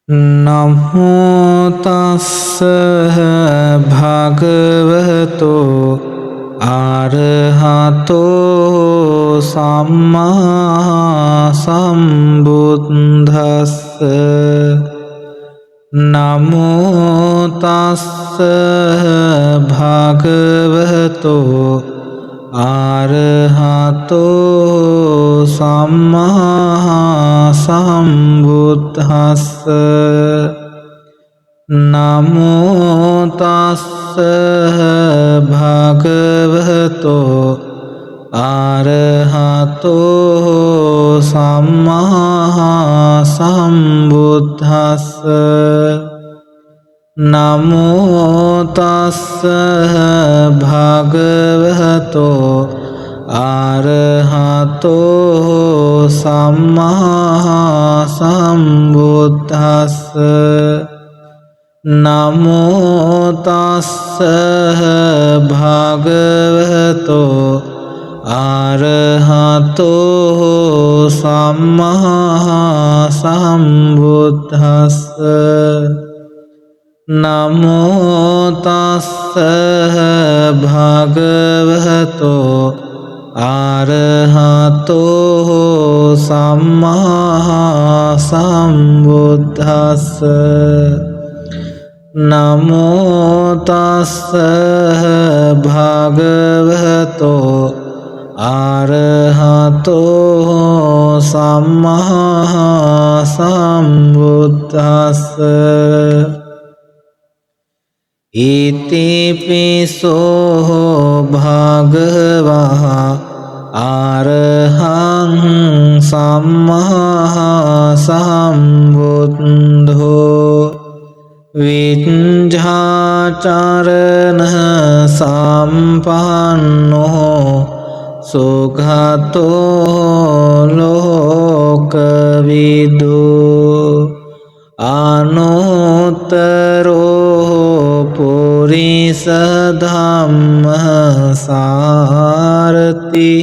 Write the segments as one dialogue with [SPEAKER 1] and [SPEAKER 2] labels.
[SPEAKER 1] නමෝ තස්ස භගවතෝ අරහතෝ සම්මා සම්බුද්දස්ස නමෝ තස්ස භගවතෝ අරහතෝ සම්මා සම්බුද්දස්ස නමෝ තස්ස භගවතෝ අරහතෝ සම්මා සම්බුද්දස්ස නමෝ තස්ස භගවතෝ අරහතෝ සම්මා සම්බුද්දස්ස නමෝ තස්ස භගවතෝ අරහතෝ සම්මා සම්බුද්දස්ස නමෝ තස්ස භගවතෝ අරහතෝ සම්මා සම්බුද්දස්ස නමෝ තස්ස භගවතෝ අරහතෝ සම්මා සම්බුද්දස්ස ඉතිපිසෝ භගවා අරහං සම්මා සම්බුද්ධෝ විඤ්ඤාචරණ සම්පන්නෝ සුඛතෝ ලෝකවිදු අනුත්තරෝ පුරිස ධම්ම සාරති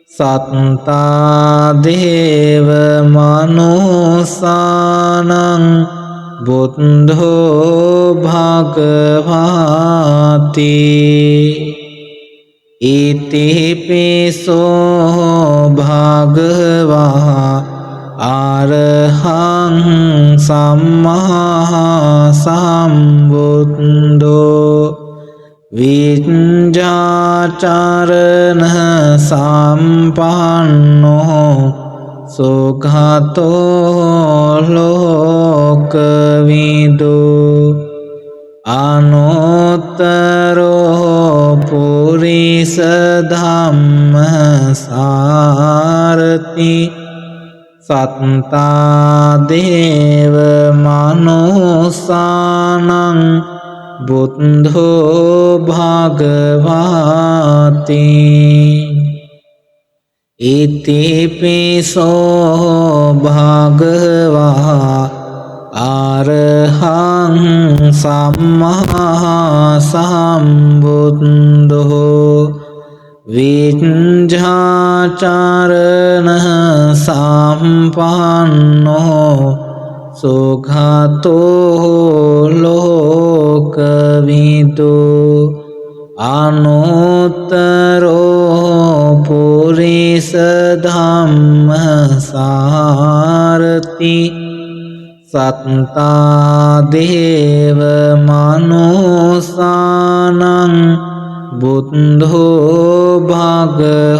[SPEAKER 1] සත්තා දේව මනුසානං බුද්ධෝ භගවාති ඉතිපිසෝ භගවා අරහං සම්මා සම්බුද්ධෝ විඤ්ඤාචරණ සම්පන්නෝ සුඛතෝ ලෝකවිදු අනුත්තරෝ පුරිස ධම්ම සාරති සත්තා දේව මනුසානං බුද්ධෝ භගවාති ඉතිපිසෝ භගවා අරහං සම්මා සම්බුද්ධෝ විඤ්ඤාචරණ සම්පන්නෝ සුඛතෝ ලෝකවිදු අනුත්තරෝ පුරිස ධම්ම සාරති සත්තා දේව මනුසානං බුද්ධෝ භගවාති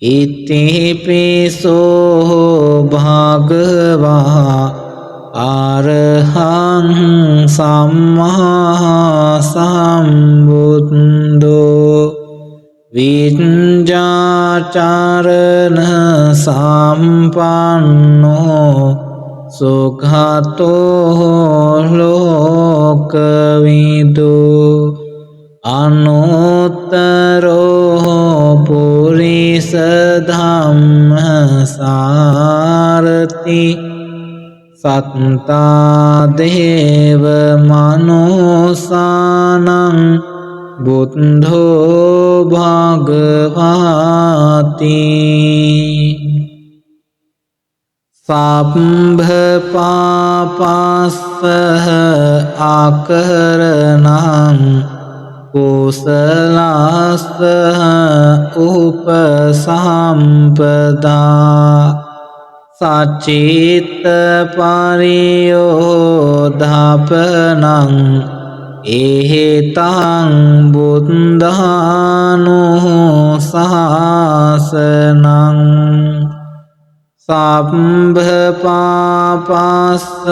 [SPEAKER 1] ඉතිපිසෝ භගවා අරහං සම්මා සම්බුද්ධෝ විඤ්ඤාචරණ සම්පන්නෝ සුඛතෝ ලෝකවිදු අනුත්තරෝ පුරිස ධම්ම සාරති සත්තා දේව මනුසානං බුද්ධෝ භගවාති සබ්බ පාපස්සහ ආකරණං කුසලස්ස උපසම්පදා සචිත්ත පරියෝධාපනං ඒතං බුද්ධානුශාසනං සබ්බ පාපස්ස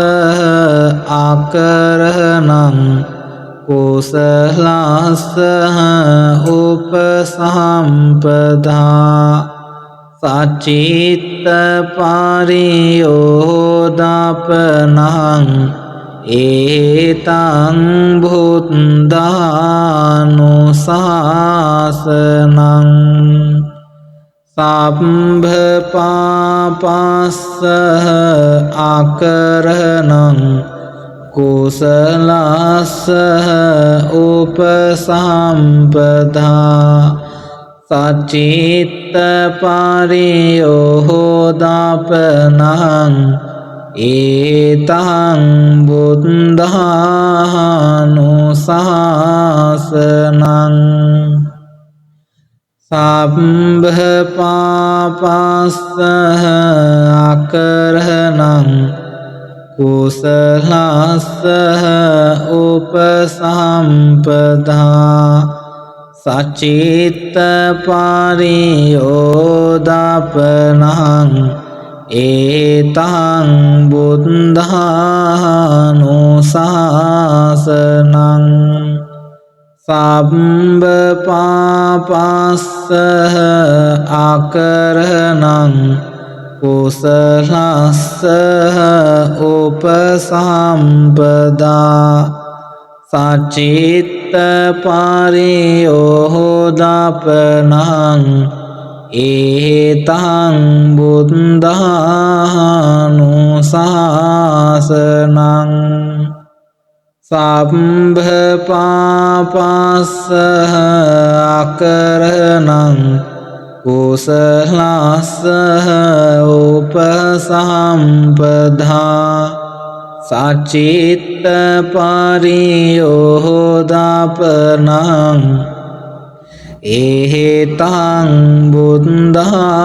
[SPEAKER 1] ආකරණං කුසලස්ස උපසම්පදා සචිත්ත පරියෝධාපනං ඒතං බුද්ධානුශාසනං සබ්බ පාපස්ස ආකරණං කුසලස්ස උපසම්පදා සචිත්ත පරියෝධාපනං ඒතං බුද්ධානුශාසනං සබ්බ පාපස්ස ආකරණං කුසලස්ස උපසම්පදා සචිත්ත පරියෝධාපනං ඒතං බුද්ධානුශාසනං සබ්බ පාපස්ස ආකරණං කුසලස්ස උපසම්පදා සචිත්ත පරියෝධාපනං ඒතං බුද්ධානුශාසනං සබ්බ පාපස්ස ආකරණං කුසලස්ස උපසම්පදා සචිත්ත පරියෝධාපනං ඒතං බුද්ධානුශාසනං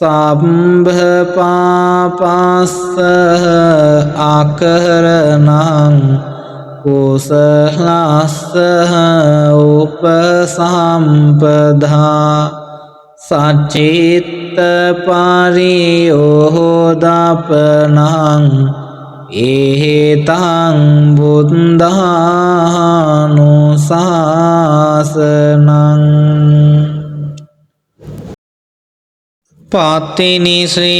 [SPEAKER 1] සබ්බ පාපස්ස ආකරණං කුසලස්ස උපසම්පදා සචිත්ත පරියෝධාපනං ඒතං බුද්ධානුශාසනං පත්තිනි ශ්‍රී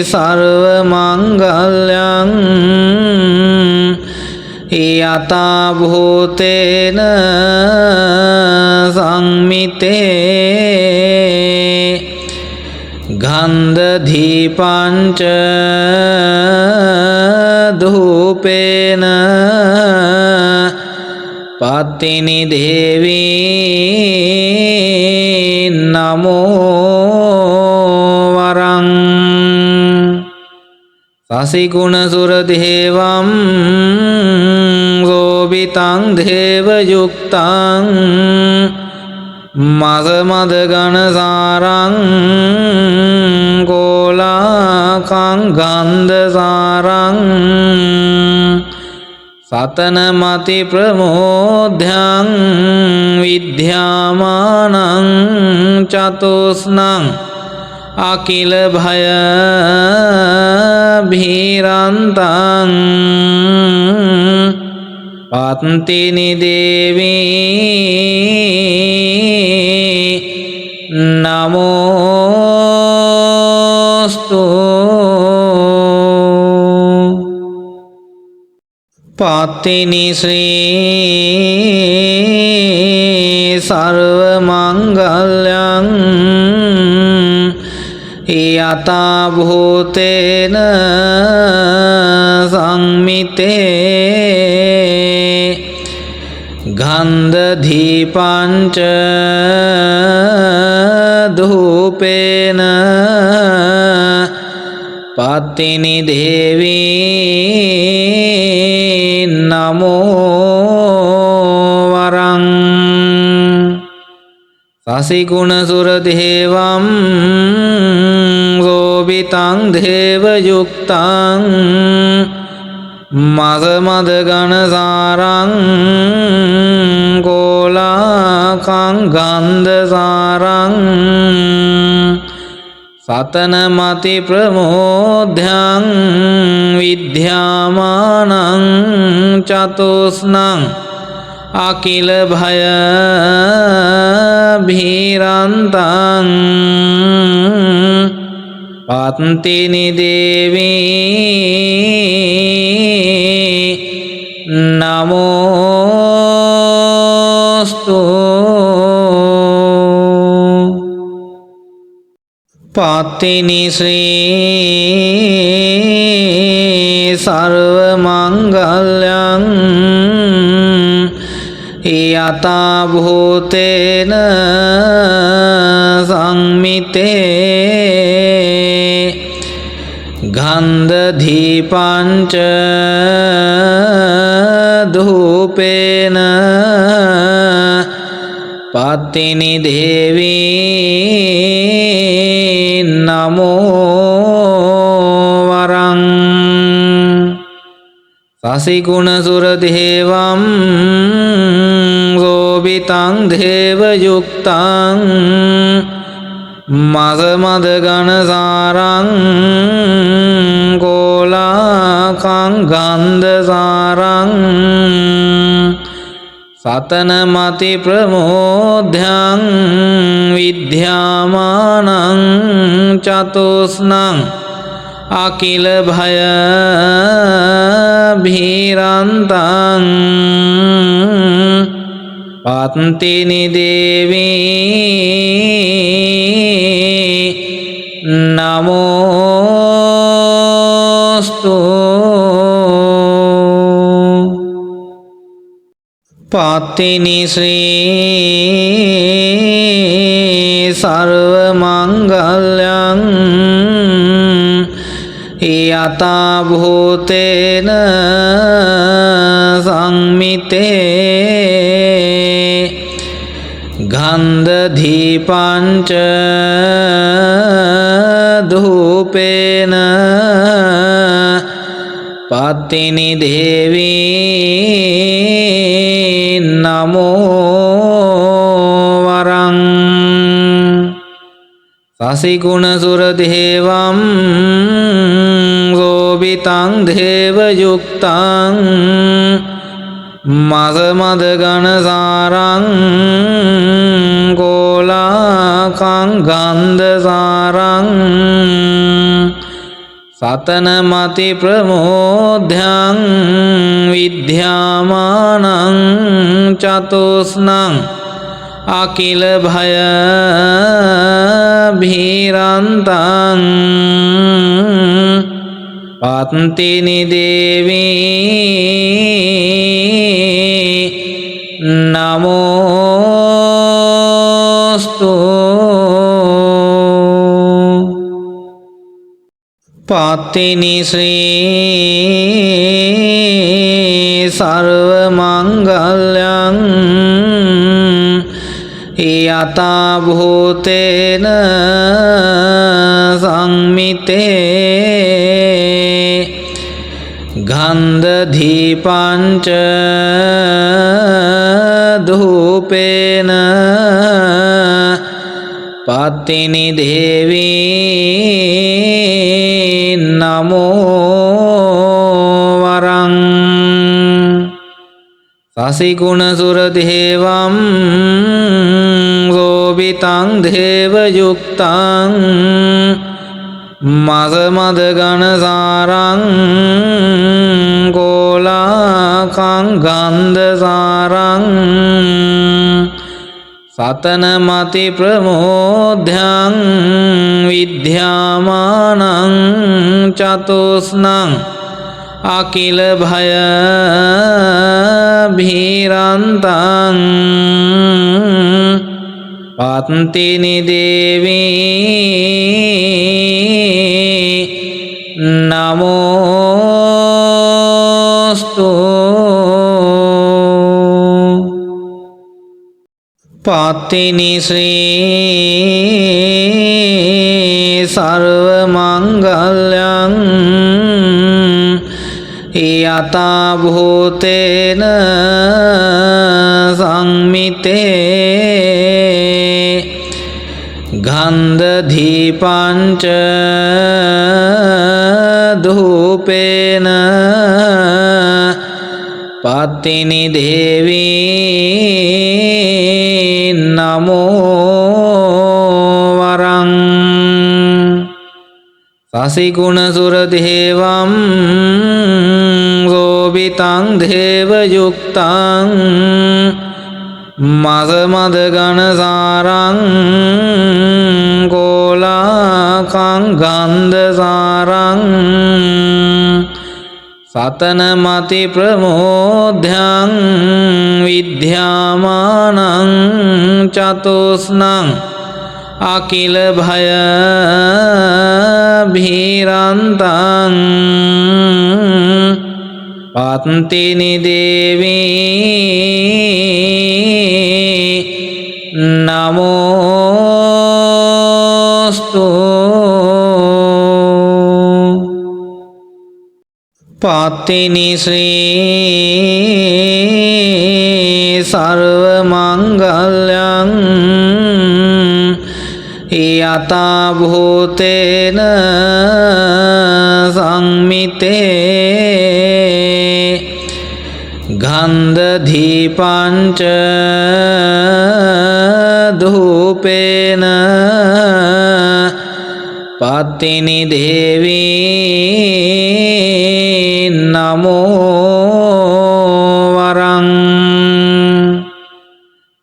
[SPEAKER 1] සර්වමංගල්‍යං යතා භූතේන සංමිතේ ගන්ධ දීපංච ධූපේන පත්තිනි දේවී නමෝ වරං සසිගුණ සුර දේවම් සෝබිතං දේවයුක්තං මසමද ගණසාරං කෝලාකං ගන්ධසාරං සතන මති ප්‍රමෝධ්‍යං විද්‍යාමානං චතුස්නං අකිල භය භීරන්තං පත්තිනි දේවී නමෝස්තු පත්තිනි ශ්‍රී සර්වමංගල්‍යං යතා භූතේන සංමිතේ ගන්ධදීපංච ධූපේන පත්තිනි දේවී නමෝ වරං සසිගුණ සුර දේවම් සෝබිතං දේවයුක්තං මසමද ගණසාරං කෝලාකං ගන්ධසාරං සතනමති ප්‍රමෝධ්‍යං විද්‍යාමානං චතුස්නං අකිල භය භීරන්තං පත්තිනි දේවී නමෝස්තු පත්තිනි ශ්‍රී සර්ව මංගල්‍යං යතා භූතේන සංමිතේ ගන්ධදීපංච ධූපේන පත්තිනි දේවී නමෝ වරං සසිගුණ සුර දේවම් සෝබිතං දේවයුක්තං මසමද ගණසාරං කෝලාකං ගන්ධසාරං සතනමති ප්‍රමෝධ්‍යං විද්‍යාමානං චතුස්නං අකිල භය භීරන්තං පත්තිනි දේවී නමෝස්තු පත්තිනි ශ්‍රී සර්ව මංගල්‍යං යතා භූතේන සංමිතේ ගන්ධදීපංච ධූපේන පත්තිනි දේවී නමෝ වරං සසිගුණ සුර දේවම් සෝබිතං දේවයුක්තං මසමද ගණසාරං කෝලාකං ගන්ධසාරං සතනමති ප්‍රමෝධ්‍යං විද්‍යාමානං චතුස්නං අකිල භය භීරන්තං පත්තිනි දේවී නමෝස්තු පත්තිනි ශ්‍රී සර්ව මංගල්‍යං යතා භූතේන සංමිතේ ගන්ධදීපංච ධූපේන පත්තිනි දේවී නමෝ වරං සසිගුණ සුර දේවම් සෝබිතං දේවයුක්තං මසමද ගණසාරං කෝලාකං ගන්ධසාරං සතනමති ප්‍රමෝධ්‍යං විද්‍යාමානං චතුස්නං අකිල භය භීරන්තං පත්තිනි දේවී නමෝස්තු පත්තිනි ශ්‍රී සර්ව මංගල්‍යං යතා භූතේන සංමිතේ ගන්ධ දීපංච ධූපේන පත්තිනි දේවී නමෝ වරං සසිගුණ සුර දේවම් සෝබිතං දේව යුක්තං මස මද ගණ සාරං කෝලාකං ගන්ධ සාරං සතන මති ප්‍රමෝද්‍යං විද්‍යාමානං චතුස්නං අකිල භය භීරන්තං පත්තිනි දේවී නමෝස්තු පත්තිනි ශ්‍රී සර්ව මංගල්‍යං යතා භූතේන සංමිතේ ගන්ධ දීපංච ධූපේන පත්තිනි දේවී නමෝ වරං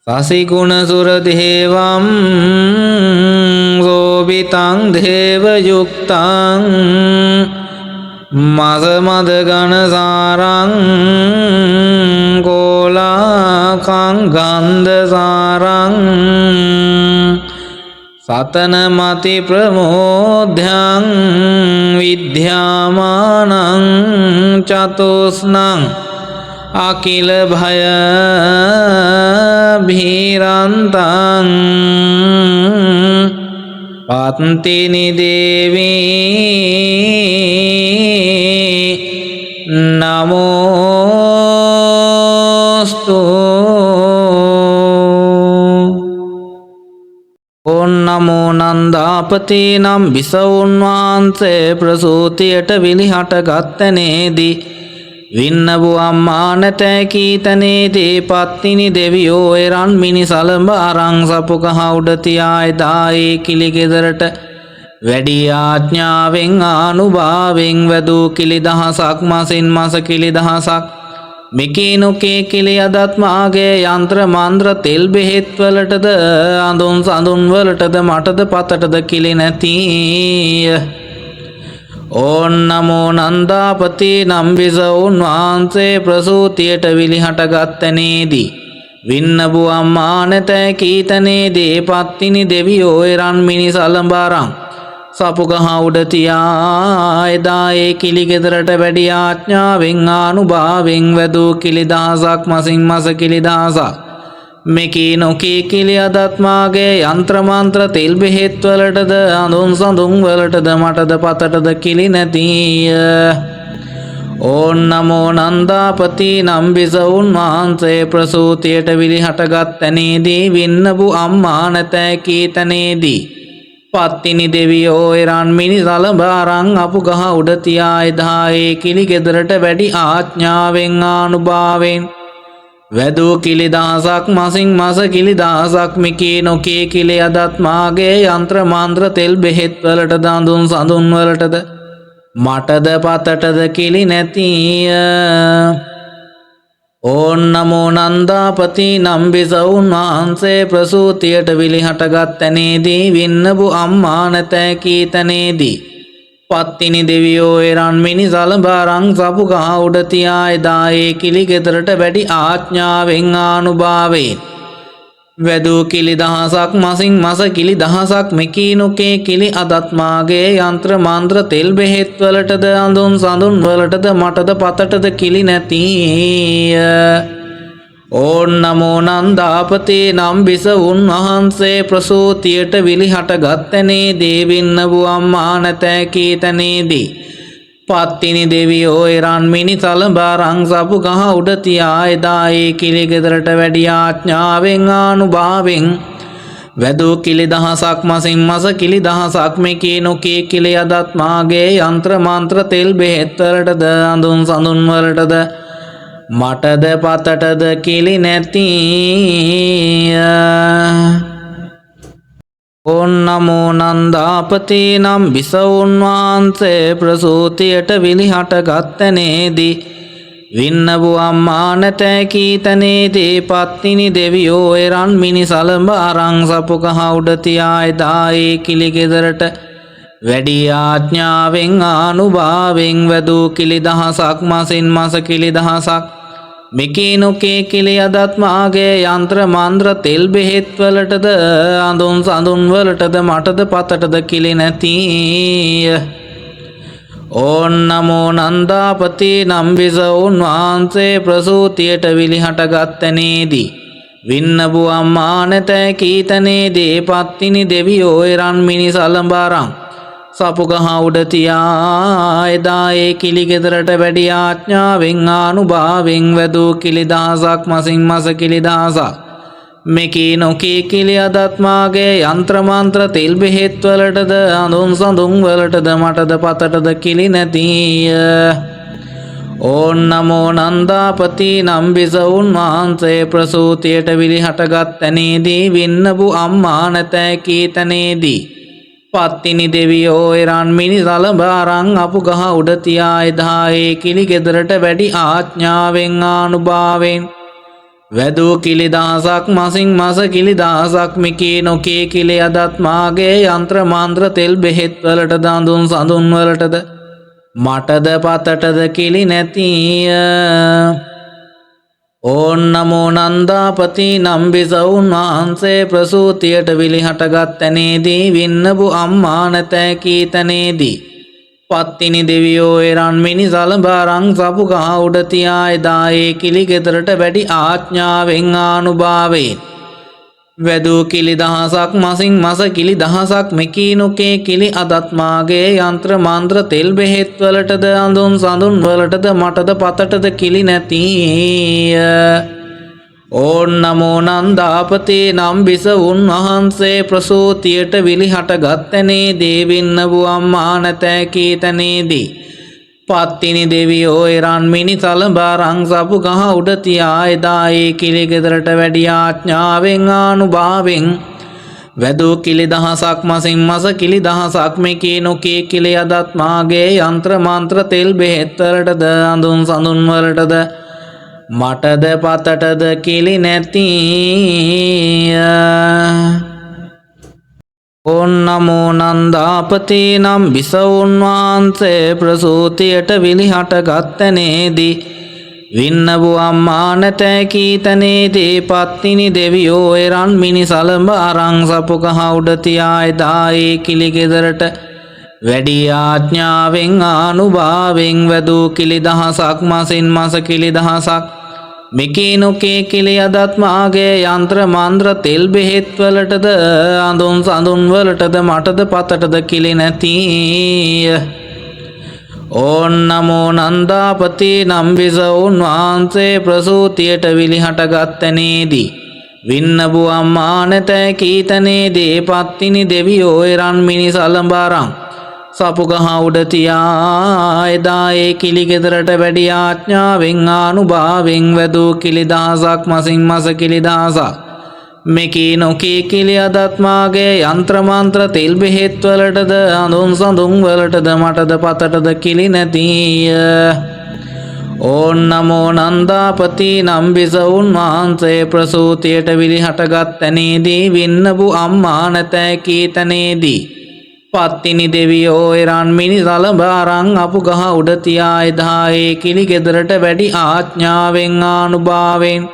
[SPEAKER 1] සසිගුණ සුර දේවම් සෝබිතං දේව යුක්තං මස මද ගණ සාරං කෝලාකං ගන්ධ සාරං සතන මති ප්‍රමෝද්‍යං විද්‍යාමානං චතුස්නං අකිල භය භීරන්තං පත්තිනි දේවී නමෝස්තු නමෝ නන්දාපති නම් බිසවුන් වහන්සේ ප්‍රසූතියට විලිහට ගත්තනේදී වින්නබු අම්මා නැතැ කීතනේදී පත්තිනි දෙවියෝ එරන් මිනි සලඹ අරං සපුක හවුඩ තියා එදා ඒ කිලි ගෙදරට වැඩි ආඥාවෙන් ආනුභාවෙන් වැදූ කිලි දහසක් මසින් මස කිලි දහසක් මිකීනුකේ කිලි අදත් මාගේ යන්ත්‍ර මන්ත්‍ර තෙල් බෙහෙත් වලටද අඳුන් සඳුන් වලටද මටද පතටද කිලි නැතිය. ඕන් නමෝ නන්දාපති නම් බිසවුන් වහන්සේ ප්‍රසූතියට විලිහට ගත්තනේදී වින්නබු අම්මා නැතැ කීතනේදී පත්තිනි දෙවියෝ එරන් මිනි සලඹ අරන් සපුගහ උඩ තියා එදා ඒ කිලි ගෙදරට වැඩි ආඥාවෙන් ආනුභාවෙන් වැදූ කිලි දහසක් මසින් මස කිලි දහසක් මෙකී නොකී කිලි අදත් මාගේ යන්ත්‍ර මන්ත්‍ර තෙල් බෙහෙත් වලටද අඳුන් සඳුන් වලටද මටද පතටද කිලි නැතිය. ඕන් නමෝ නන්දාපති නම් බිසවුන් වහන්සේ ප්‍රසූතියට විලිහට ගත්තනේදී වින්නබු අම්මා නැතැ කීතනේදී පත්තිනි දෙවියෝ එරන් මිනි සලඹ අරන් අපු ගහ උඩ තියා එදා ඒ කිලි ගෙදරට වැඩි ආඥාවෙන් ආනුභාවෙන් වැදූ කිලි දහසක් මසින් මස කිලි දහසක් මිකී නොකී කිලි අදත් මාගේ යන්ත්‍ර මන්ත්‍ර තෙල් බෙහෙත් වලටද අඳුන් සඳුන් වලටද මටද පතටද කිලි නැතිය. ඕන් නමෝ නන්දාපති නම් බිසවුන් වහන්සේ ප්‍රසූතියට විලිහට ගත්තනේදී වින්නබු අම්මා නැතැ කීතනේදී පත්තිනි දෙවියෝ එරන් මිනිසලඹ අරන් සපු කහ උඩ තියා එදා ඒ කිලි ගෙදරට වැඩි ආඥාවෙන් ආනුභාවයෙන් වැදූ කිලි දහසක් මසින් මස කිලි දහසක් මෙකීනුකේ කිලි අදත් මාගේ යන්ත්‍ර මන්ත්‍ර තෙල් බෙහෙත් වලටද අඳුන් සඳුන් වලටද මටද පතටද කිලි නැතිය. ඕන් නමෝ නන්දාපතේ නම් බිසවුන් වහන්සේ ප්‍රසූතියට විලිහට ගත්තනේ දේවින්න බුවම්මා නැතෑ කීතනේදී පත්තිනි දෙවියෝ එරන් මිනි තලඹරං සපු ගහ උඩ තියා එදා ඒ කිලි ගෙදරට වැඩි ආඥාවෙන් ආනුභාවෙන් වැදූ කිලි දහසක් මසින් මස කිලි දහසක් මෙකී නොකී කිලි අදත් මාගේ යන්ත්‍ර මන්ත්‍ර තෙල් බෙහෙත් වලටද අඳුන් සඳුන් වලටද මටද පතටද කිලි නැතිය. ඕන් නමෝ නන්දාපතේ නම් බිසවුන් වහන්සේ ප්‍රසූතියට විලිහට ගත්තනේදී වින්නබු අම්මා නැතෑ කීතනේදී පත්තිනි දෙවියෝ එරන් මිනි සලඹ අරන් සපු කහ උඩ තියා එදා ඒ කිලි ගෙදරට වැඩි ආඥාවෙන් ආනුභාවෙන් වැදූ කිලි දහසක් මසින් මස කිලි දහසක් මෙකී නොකේ කිලි අදත් මාගේ යන්ත්‍ර මන්ත්‍ර තෙල් බෙහෙත් වලටද අඳුන් සඳුන් වලටද මටද පතටද කිලි නැතිය. ඕන් නමෝ නන්දාපතේ නම් බිසවුන් වහන්සේ ප්‍රසූතියට විලිහට ගත්තනේදී වින්නබු අම්මා නැතෑ කීතනේදී පත්තිනි දෙවියෝ එරන් මිනි සලඹ අරන් සපු ගහ උඩ තියා එදා ඒ කිලි ගෙදරට වැඩි ආඥාවෙන් ආනුභාවෙන් වැදූ කිලි දහසක් මසින් මස කිලි දහසක් මෙකී නොකී කිලි අදත් මාගේ යන්ත්‍ර මන්ත්‍ර තෙල් බෙහෙත් වලටද අඳුන් සඳුන් වලටද මටද පතටද කිලි නැතිය. ඕන් නමෝ නන්දාපතේ නම් බිසවුන් වහන්සේ ප්‍රසූතියට විලිහට ගත්තනේදී වින්නබු අම්මා නැතෑ කීතනේදී පත්තිනි දෙවියෝ එරන් මිනි සලඹ අරන් අපු ගහ උඩ තියා එදා ඒ කිලි ගෙදරට වැඩි ආඥාවෙන් ආනුභාවෙන් වැදූ කිලි දහසක් මසින් මස කිලි දහසක් මෙකී නොකී කිලි අදත් මාගේ යන්ත්‍ර මන්ත්‍ර තෙල් බෙහෙත් වලටද අඳුන් සඳුන් වලටද මටද පතටද කිලි නැතිය. ඕන් නමෝ නන්දාපතේ නම් බිසවුන් වහන්සේ ප්‍රසූතියට විලිහට ගත්තනේදී වින්නබු අම්මා නැතෑ කීතනේදී පත්තිනි දෙවියෝ එරන් මිනි සලඹ අරන් සපු කහ උඩ තියා එදා ඒ කිලි ගෙදරට වැඩි ආඥාවෙන් ආනුභාවෙන් වැදූ කිලි දහසක් මසින් මස කිලි දහසක් මෙකී නොකේ කිලි අදත් මාගේ යන්ත්‍ර මන්ත්‍ර තෙල් බෙහෙත් වලටද අඳුන් සඳුන් වලටද මටද පතටද කිලි නැතිය. ඕන් නමෝ නන්දාපතේ නම් බිසවුන් වහන්සේ ප්‍රසූතියට විලිහට ගත්තනේ දේවින්නබු අම්මා නැතෑ කීතනේදී පත්තිනි දෙවියෝ එරන් මිනි සලඹ අරන් සපු ගහ උඩ තියා එදා ඒ කිලි ගෙදරට වැඩි ආඥාවෙන් ආනුභාවෙන් වැදූ කිලි දහසක් මසින් මස කිලි දහසක් මෙකී නොකී කිලි අදත් මාගේ යන්ත්‍ර මන්ත්‍ර තෙල් බෙහෙත් වලටද අඳුන් සඳුන් වලටද මටද පතටද කිලි නැතිය. ඕන් නමෝ නන්දාපතේ නම් බිසවුන් වහන්සේ ප්‍රසූතියට විලිහට ගත්තනේදී වින්නබු අම්මා නැතෑ කීතනේදී පත්තිනි දෙවියෝ එරන් මිනි සලඹ අරන් සපු කහ උඩ තියා එදා ඒ කිලි ගෙදරට වැඩි ආඥාවෙන් ආනුභාවෙන් වැදූ කිලි දහසක් මසින් මස කිලි දහසක් මෙකී නොකේ කිලි අදත් මාගේ යන්ත්‍ර මන්ත්‍ර තෙල් බෙහෙත් වලටද අඳුන් සඳුන් වලටද මටද පතටද කිලි නැතිය. ඕන් නමෝ නන්දාපතේ නම් බිසවුන් වහන්සේ ප්‍රසූතියට විලිහට ගත්තනේදී වින්නබු අම්මා නැතෑ කීතනේදී පත්තිනි දෙවියෝ එරන් මිනි සලඹ අරන් සපු ගහ උඩ තියා එදා ඒ කිලි ගෙදරට වැඩි ආඥාවෙන් ආනුභාවෙන් වැදූ කිලි දහසක් මසින් මස කිලි දහසක් මෙකී නොකී කිලි අදත් මාගේ යන්ත්‍ර මන්ත්‍ර තෙල් බෙහෙත් වලටද අඳුන් සඳුන් වලටද මටද පතටද කිලි නැතිය. ඕන් නමෝ නන්දාපතේ නම් බිසවුන් වහන්සේ ප්‍රසූතියට විලිහට ගත්තනේදී වින්නබු අම්මා නැතෑ කීතනේදී පත්තිනි දෙවියෝ එරන් මිනි සලබාරං අපු ගහ උඩ තියා එදා ඒ කිලි ගෙදරට වැඩි ආඥාවෙන් ආනුභාවෙන්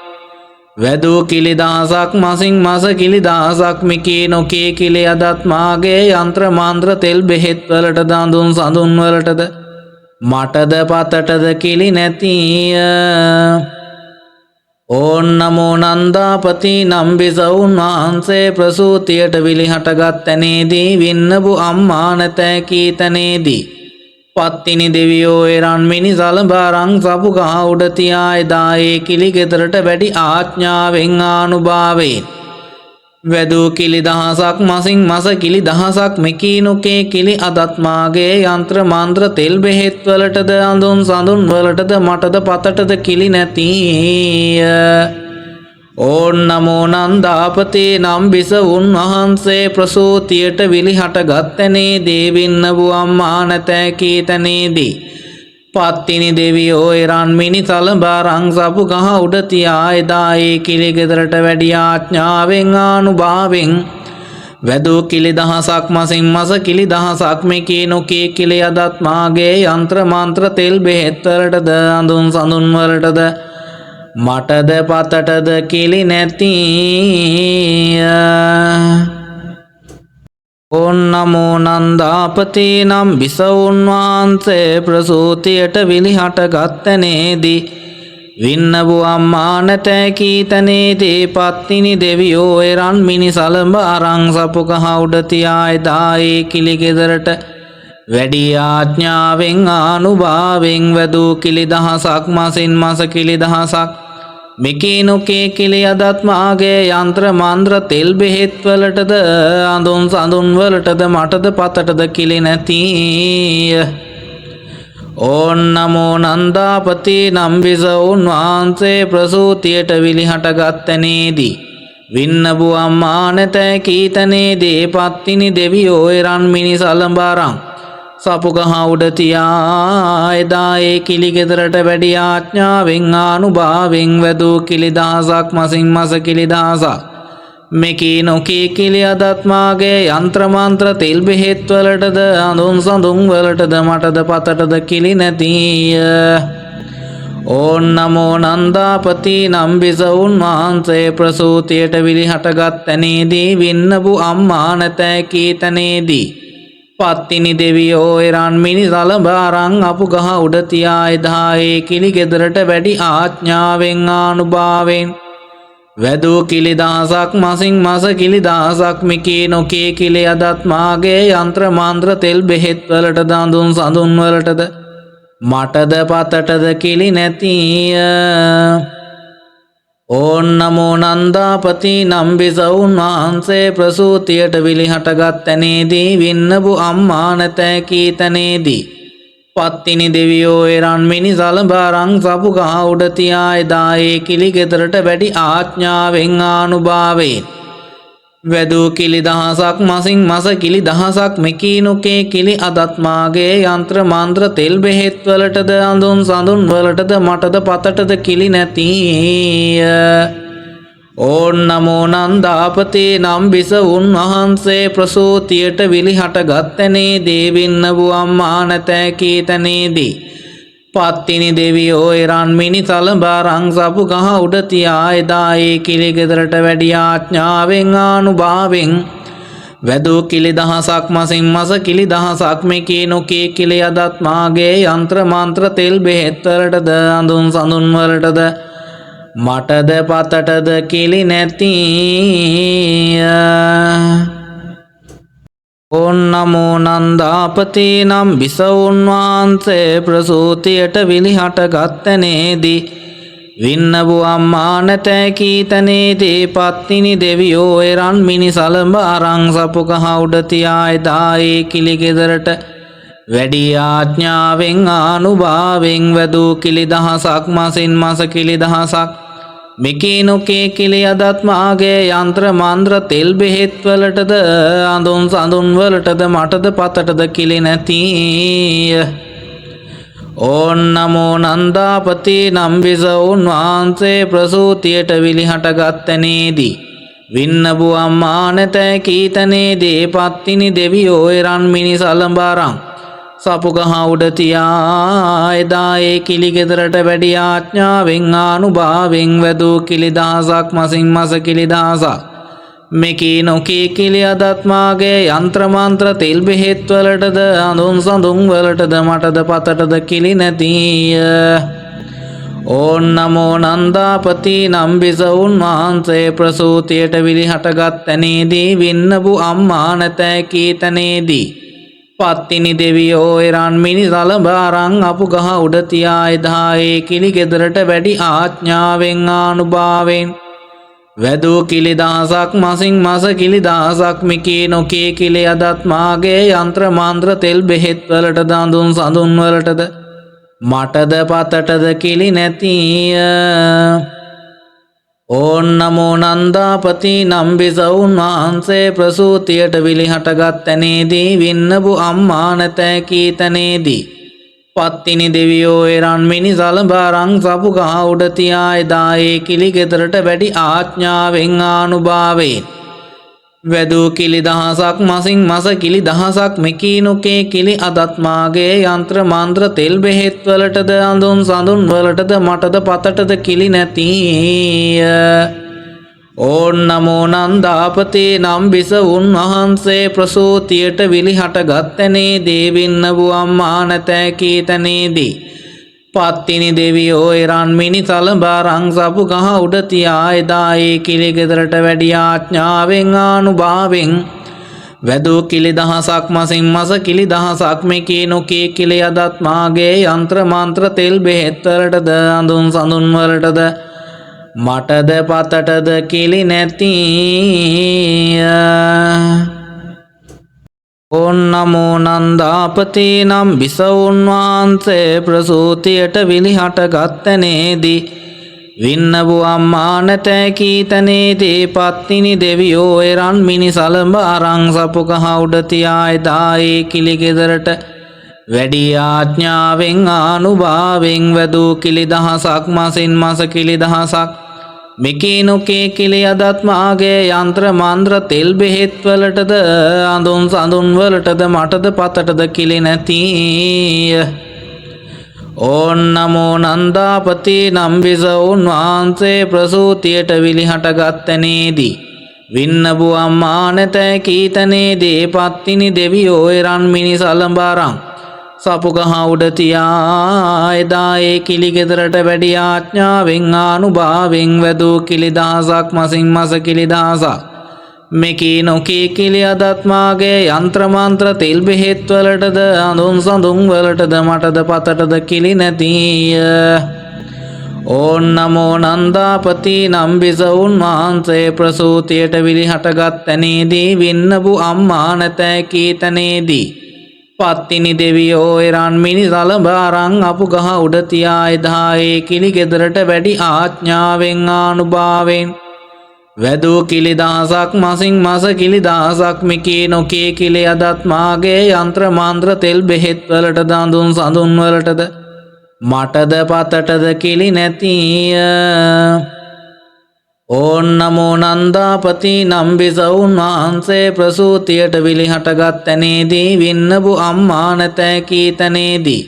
[SPEAKER 1] වැදූ කිලි දහසක් මසින් මස කිලි දහසක් මිකී නොකී කිලි අදත් මාගේ යන්ත්‍ර මන්ත්‍ර තෙල් බෙහෙත් වලට දඳුන් සඳුන් වලටද මටද පතටද කිලි නැතිය. ඕන් නමෝ නන්දාපති නම් බිසවුන් වහන්සේ ප්‍රසූතියට විලිහටගත් තැනේදී වින්නපු අම්මා නැතෑ කී තැනේදී පත්තිනි දෙවියෝ එරන් මිනි සලබාරං සපු ගහ උඩ තියා එදා ඒ කිලි ගෙදරට වැඩි ආඥාවෙන් ආනුභාවයෙන් වැදූ කිලි දහසක් මසින් මස කිලි දහසක් මෙකී නොකේ කිලි අදත් මාගේ යන්ත්‍ර මන්ත්‍ර තෙල් බෙහෙත් වලටද අඳුන් සඳුන් වලටද මටද පතටද කිලි නැතිය. ඕන් නමෝ නන්දාපති නම් බිසවුන් වහන්සේ ප්‍රසූතියට විලිහටගත් තැනේදී වින්නපු අම්මා නැතෑ කී තැනේදී පත්තිනි දෙවියෝ එරන් මිනි සලබාරං සපු ගහ උඩ තියා එදා ඒ කිලි ගෙදරට වැඩි ආඥාවෙන් ආනුභාවෙන් වැදූ කිලි දහසක් මසින් මස කිලි දහසක් මෙකී නොකී කිලි අදත් මාගේ යන්ත්‍ර මන්ත්‍ර තෙල් බෙහෙත් වලටද අඳුන් සඳුන් වලටද මටද පතටද කිලි නැතිය. ඕන් නමෝ නන්දාපති නම් බිසවුන් වහන්සේ ප්‍රසූතියට විලිහටගත් තැනේදී වින්නපු අම්මා නැතෑ කී තැනේදී පත්තිනි දෙවියෝ එරන් මිනි සලබාරං සපු ගහ උඩ තියා එදා ඒ කිලි ගෙදරට වැඩි ආඥාවෙන් ආනුභාවෙන් වැදූ කිලි දහසක් මසින් මස කිලි දහසක් මෙකී නොකේ කිලි අදත් මාගේ යන්ත්‍ර මන්ත්‍ර තෙල් බෙහෙත් වලටද අඳුන් සඳුන් වලටද මටද පතටද කිලි නැතිය. ඕන් නමෝ නන්දාපති නම් බිසවුන් වහන්සේ ප්‍රසූතියට විලිහටගත් තැනේදී වින්නපු අම්මා නැතෑ කී තැනේදී පත්තිනි දෙවියෝ එරන් මිනි සලබාරං සපු ගහ උඩ තියා එදා ඒ කිලි ගෙදරට වැඩි ආඥාවෙන් ආනුභාවෙන් වැදූ කිලි දහසක් මසින් මස කිලි දහසක් මෙකී නොකී කිලි අදත් මාගේ යන්ත්‍ර මන්ත්‍ර තෙල් බෙහෙත් වලටද අඳුන් සඳුන් වලටද මටද පතටද කිලි නැතිය. ඕන් නමෝ නන්දාපති නම් බිසවුන් වහන්සේ ප්‍රසූතියට විලිහටගත් තැනේදී වින්නපු අම්මා නැතෑ කී තැනේදී පත්තිනි දෙවියෝ එරන් මිනි සලබාරං අපු ගහ උඩ තියා එදා ඒ කිලි ගෙදරට වැඩි ආඥාවෙන් ආනුභාවෙන් වැදූ කිලි දහසක් මසින් මස කිලි දහසක් මෙකී නොකී කිලි අදත් මාගේ යන්ත්‍ර මන්ත්‍ර තෙල් බෙහෙත් වලටද අඳුන් සඳුන් වලටද මටද පතටද කිලි නැතිය. ඕන් නමෝ නන්දාපති නම් බිසවුන් වහන්සේ ප්‍රසූතියට විලිහටගත් තැනේදී වින්නපු අම්මා නැතෑ කී තැනේදී පත්තිනි දෙවියෝ එරන් මිනි සලබාරං සපු ගහ උඩ තියා එදා ඒ කිලි ගෙදරට වැඩි ආඥාවෙන් ආනුභාවෙන් වැදූ කිලි දහසක් මසින් මස කිලි දහසක් මෙකී නොකේ කිලි අදත් මාගේ යන්ත්‍ර මන්ත්‍ර තෙල් බෙහෙත් වලටද අඳුන් සඳුන් වලටද මටද පතටද කිලි නැතිය. ඕන් නමෝ නන්දාපති නම් බිසවුන් වහන්සේ ප්‍රසූතියට විලිහටගත් තැනේදී වින්නපු අම්මා නැතෑ කී තැනේදී පත්තිනි දෙවියෝ එරන් මිනි සලබාරං සපු ගහ උඩ තියා එදා ඒ කිලි ගෙදරට වැඩි ආඥාවෙන් ආනුභාවෙන් වැදූ කිලි දහසක් මසින් මස කිලි දහසක් මෙකී නොකී කිලි අදත් මාගේ යන්ත්‍ර මන්ත්‍ර තෙල් බෙහෙත් වලටද අඳුන් සඳුන් වලටද මටද පතටද කිලි නැතිය. ඕන් නමෝ නන්දාපති නම් බිසවුන් වහන්සේ ප්‍රසූතියට විලිහටගත් තැනේදී වින්නපු අම්මා නැතෑ කී තැනේදී පත්තිනි දෙවියෝ එරන් මිනි සලබාරං සපු ගහ උඩ තියා එදා ඒ කිලි ගෙදරට වැඩි ආඥාවෙන් ආනුභාවෙන් වැදූ කිලි දහසක් මසින් මස කිලි දහසක් මෙකී නොකේ කිලි අදත් මාගේ යන්ත්‍ර මන්ත්‍ර තෙල් බෙහෙත් වලටද අඳුන් සඳුන් වලටද මටද පතටද කිලි නැතිය. ඕන් නමෝ නන්දාපති නම් බිසවුන් වහන්සේ ප්‍රසූතියට විලිහටගත් තැනේදී වින්නබු අම්මා නැතැ කීතනේදී පත්තිනි දෙවියෝ එරන් මිනි සලඹරන් සපුගහ උඩ තියා එදා ඒ කිලි ගෙදරට වැඩි ආඥාවෙන් ආනුභාවෙන් වැදූ කිලි දහසක් මසින් මස කිලි දහසක් මෙකී නොකී කිලි අදත් මාගේ යන්ත්‍ර මන්ත්‍ර තෙල් බෙහෙත් වලටද අඳුන් සඳුන් වලටද මටද පතටද කිලි නැතිය. ඕන් නමෝ නන්දාපති නම් බිසවුන් වහන්සේ ප්‍රසූතියට විලිහට ගත් තැනේදී වින්නබු අම්මා නැතැ කී තැනේදී පත්තිනි දෙවියෝ එරන් මිනි සලඹරන් අපු ගහ උඩ තියා එදා ඒ කිලි ගෙදරට වැඩි ආඥාවෙන් ආනුභාවෙන් වැදූ කිලි දහසක් මසින් මස කිලි දහසක් මිකී නොකී කිලි අදත් මාගේ යන්ත්‍ර මන්ත්‍ර තෙල් බෙහෙත් වලටද අඳුන් සඳුන් වලටද මටද පතටද කිලි නැතිය. ඕන් නමෝ නන්දාපති නම් බිසවුන් වහන්සේ ප්‍රසූතියට විලිහට ගත් තැනේදී වින්නබු අම්මා නැතැ කී තැනේදී පත්තිනි දෙවියෝ එරන් මිනි සලඹරන් සපු ගහ උඩ තියා එදා ඒ කිලි ගෙදරට වැඩි ආඥාවෙන් ආනුභාවෙන් වැදූ කිලි දහසක් මසින් මස කිලි දහසක් මෙකී නොකේ කිලි අදත් මාගේ යන්ත්‍ර මන්ත්‍ර තෙල් බෙහෙත් වලටද අඳුන් සඳුන් වලටද මටද පතටද කිලි නැතිය. ඕන් නමෝ නන්දාපති නම් බිසවුන් වහන්සේ ප්‍රසූතියට විලිහට ගත් තැනේදී වින්නබු අම්මා නැතැ කී තැනේදී පත්තිනි දෙවියෝ එරන් මිනි සලඹරන් සපු ගහ උඩ තියා එදා ඒ කිලි ගෙදරට වැඩි ආඥාවෙන් ආනුභාවෙන් වැදූ කිලි දහසක් මසින් මස කිලි දහසක් මෙකී නොකී කිලි අදත් මාගේ යන්ත්‍ර මන්ත්‍ර තෙල් බෙහෙත් වලටද අඳුන් සඳුන් වලටද මටද පතටද කිලි නැතිය. ඕන් නමෝ නන්දාපති නම් බිසවුන් වහන්සේ ප්‍රසූතියට විලිහට ගත් තැනේදී වින්නබු අම්මා නැතැ කී තැනේදී පත්තිනි දෙවියෝ එරන් මිනි සලඹරන් සපු ගහ උඩ තියා එදා ඒ කිලි ගෙදරට වැඩි ආඥාවෙන් ආනුභාවෙන් වැදූ කිලි දහසක් මසින් මස කිලි දහසක් මෙකී නොකේ කිලි අදත් මාගේ යන්ත්‍ර මන්ත්‍ර තෙල් බෙහෙත් වලටද අඳුන් සඳුන් වලටද මටද පතටද කිලි නැතිය. ඕන් නමෝ නන්දාපති නම් බිසවුන් වහන්සේ ප්‍රසූතියට විලිහට ගත් තැනේදී වින්නබු අම්මා නැතැ කී තැනේදී පත්තිනි දෙවියෝ එරන් මිනි සලඹරන් සපු ගහ උඩ තියා එදා ඒ කිලි ගෙදරට වැඩි ආඥාවෙන් ආනුභාවෙන් වැදූ කිලි දහසක් මසින් මස කිලි දහසක් මෙකී නොකී කිලි අදත් මාගේ යන්ත්‍ර මන්ත්‍ර තෙල් බෙහෙත් වලටද අඳුන් සඳුන් වලටද මටද පතටද කිලි නැතිය. ඕන් නමෝ නන්දාපති නම් බිසවුන් වහන්සේ ප්‍රසූතියට විලිහට ගත් තැනේදී වින්නබු අම්මා නැතැ කී තැනේදී පත්තිනි දෙවියෝ එරන් මිනි සලඹරන් අපු ගහ උඩ තියා එදා ඒ කිලි ගෙදරට වැඩි ආඥාවෙන් ආනුභාවෙන් වැදූ කිලි දහසක් මසින් මස කිලි දහසක් මෙකී නොකී කිලි අදත් මාගේ යන්ත්‍ර මන්ත්‍ර තෙල් බෙහෙත් වලටද අඳුන් සඳුන් වලටද මටද පතටද කිලි නැතිය. ඕන් නමෝ නන්දාපති නම් බිසවුන් වහන්සේ ප්‍රසූතියට විලිහට ගත් තැනේදී වින්නබු අම්මා නැතැ කී තැනේදී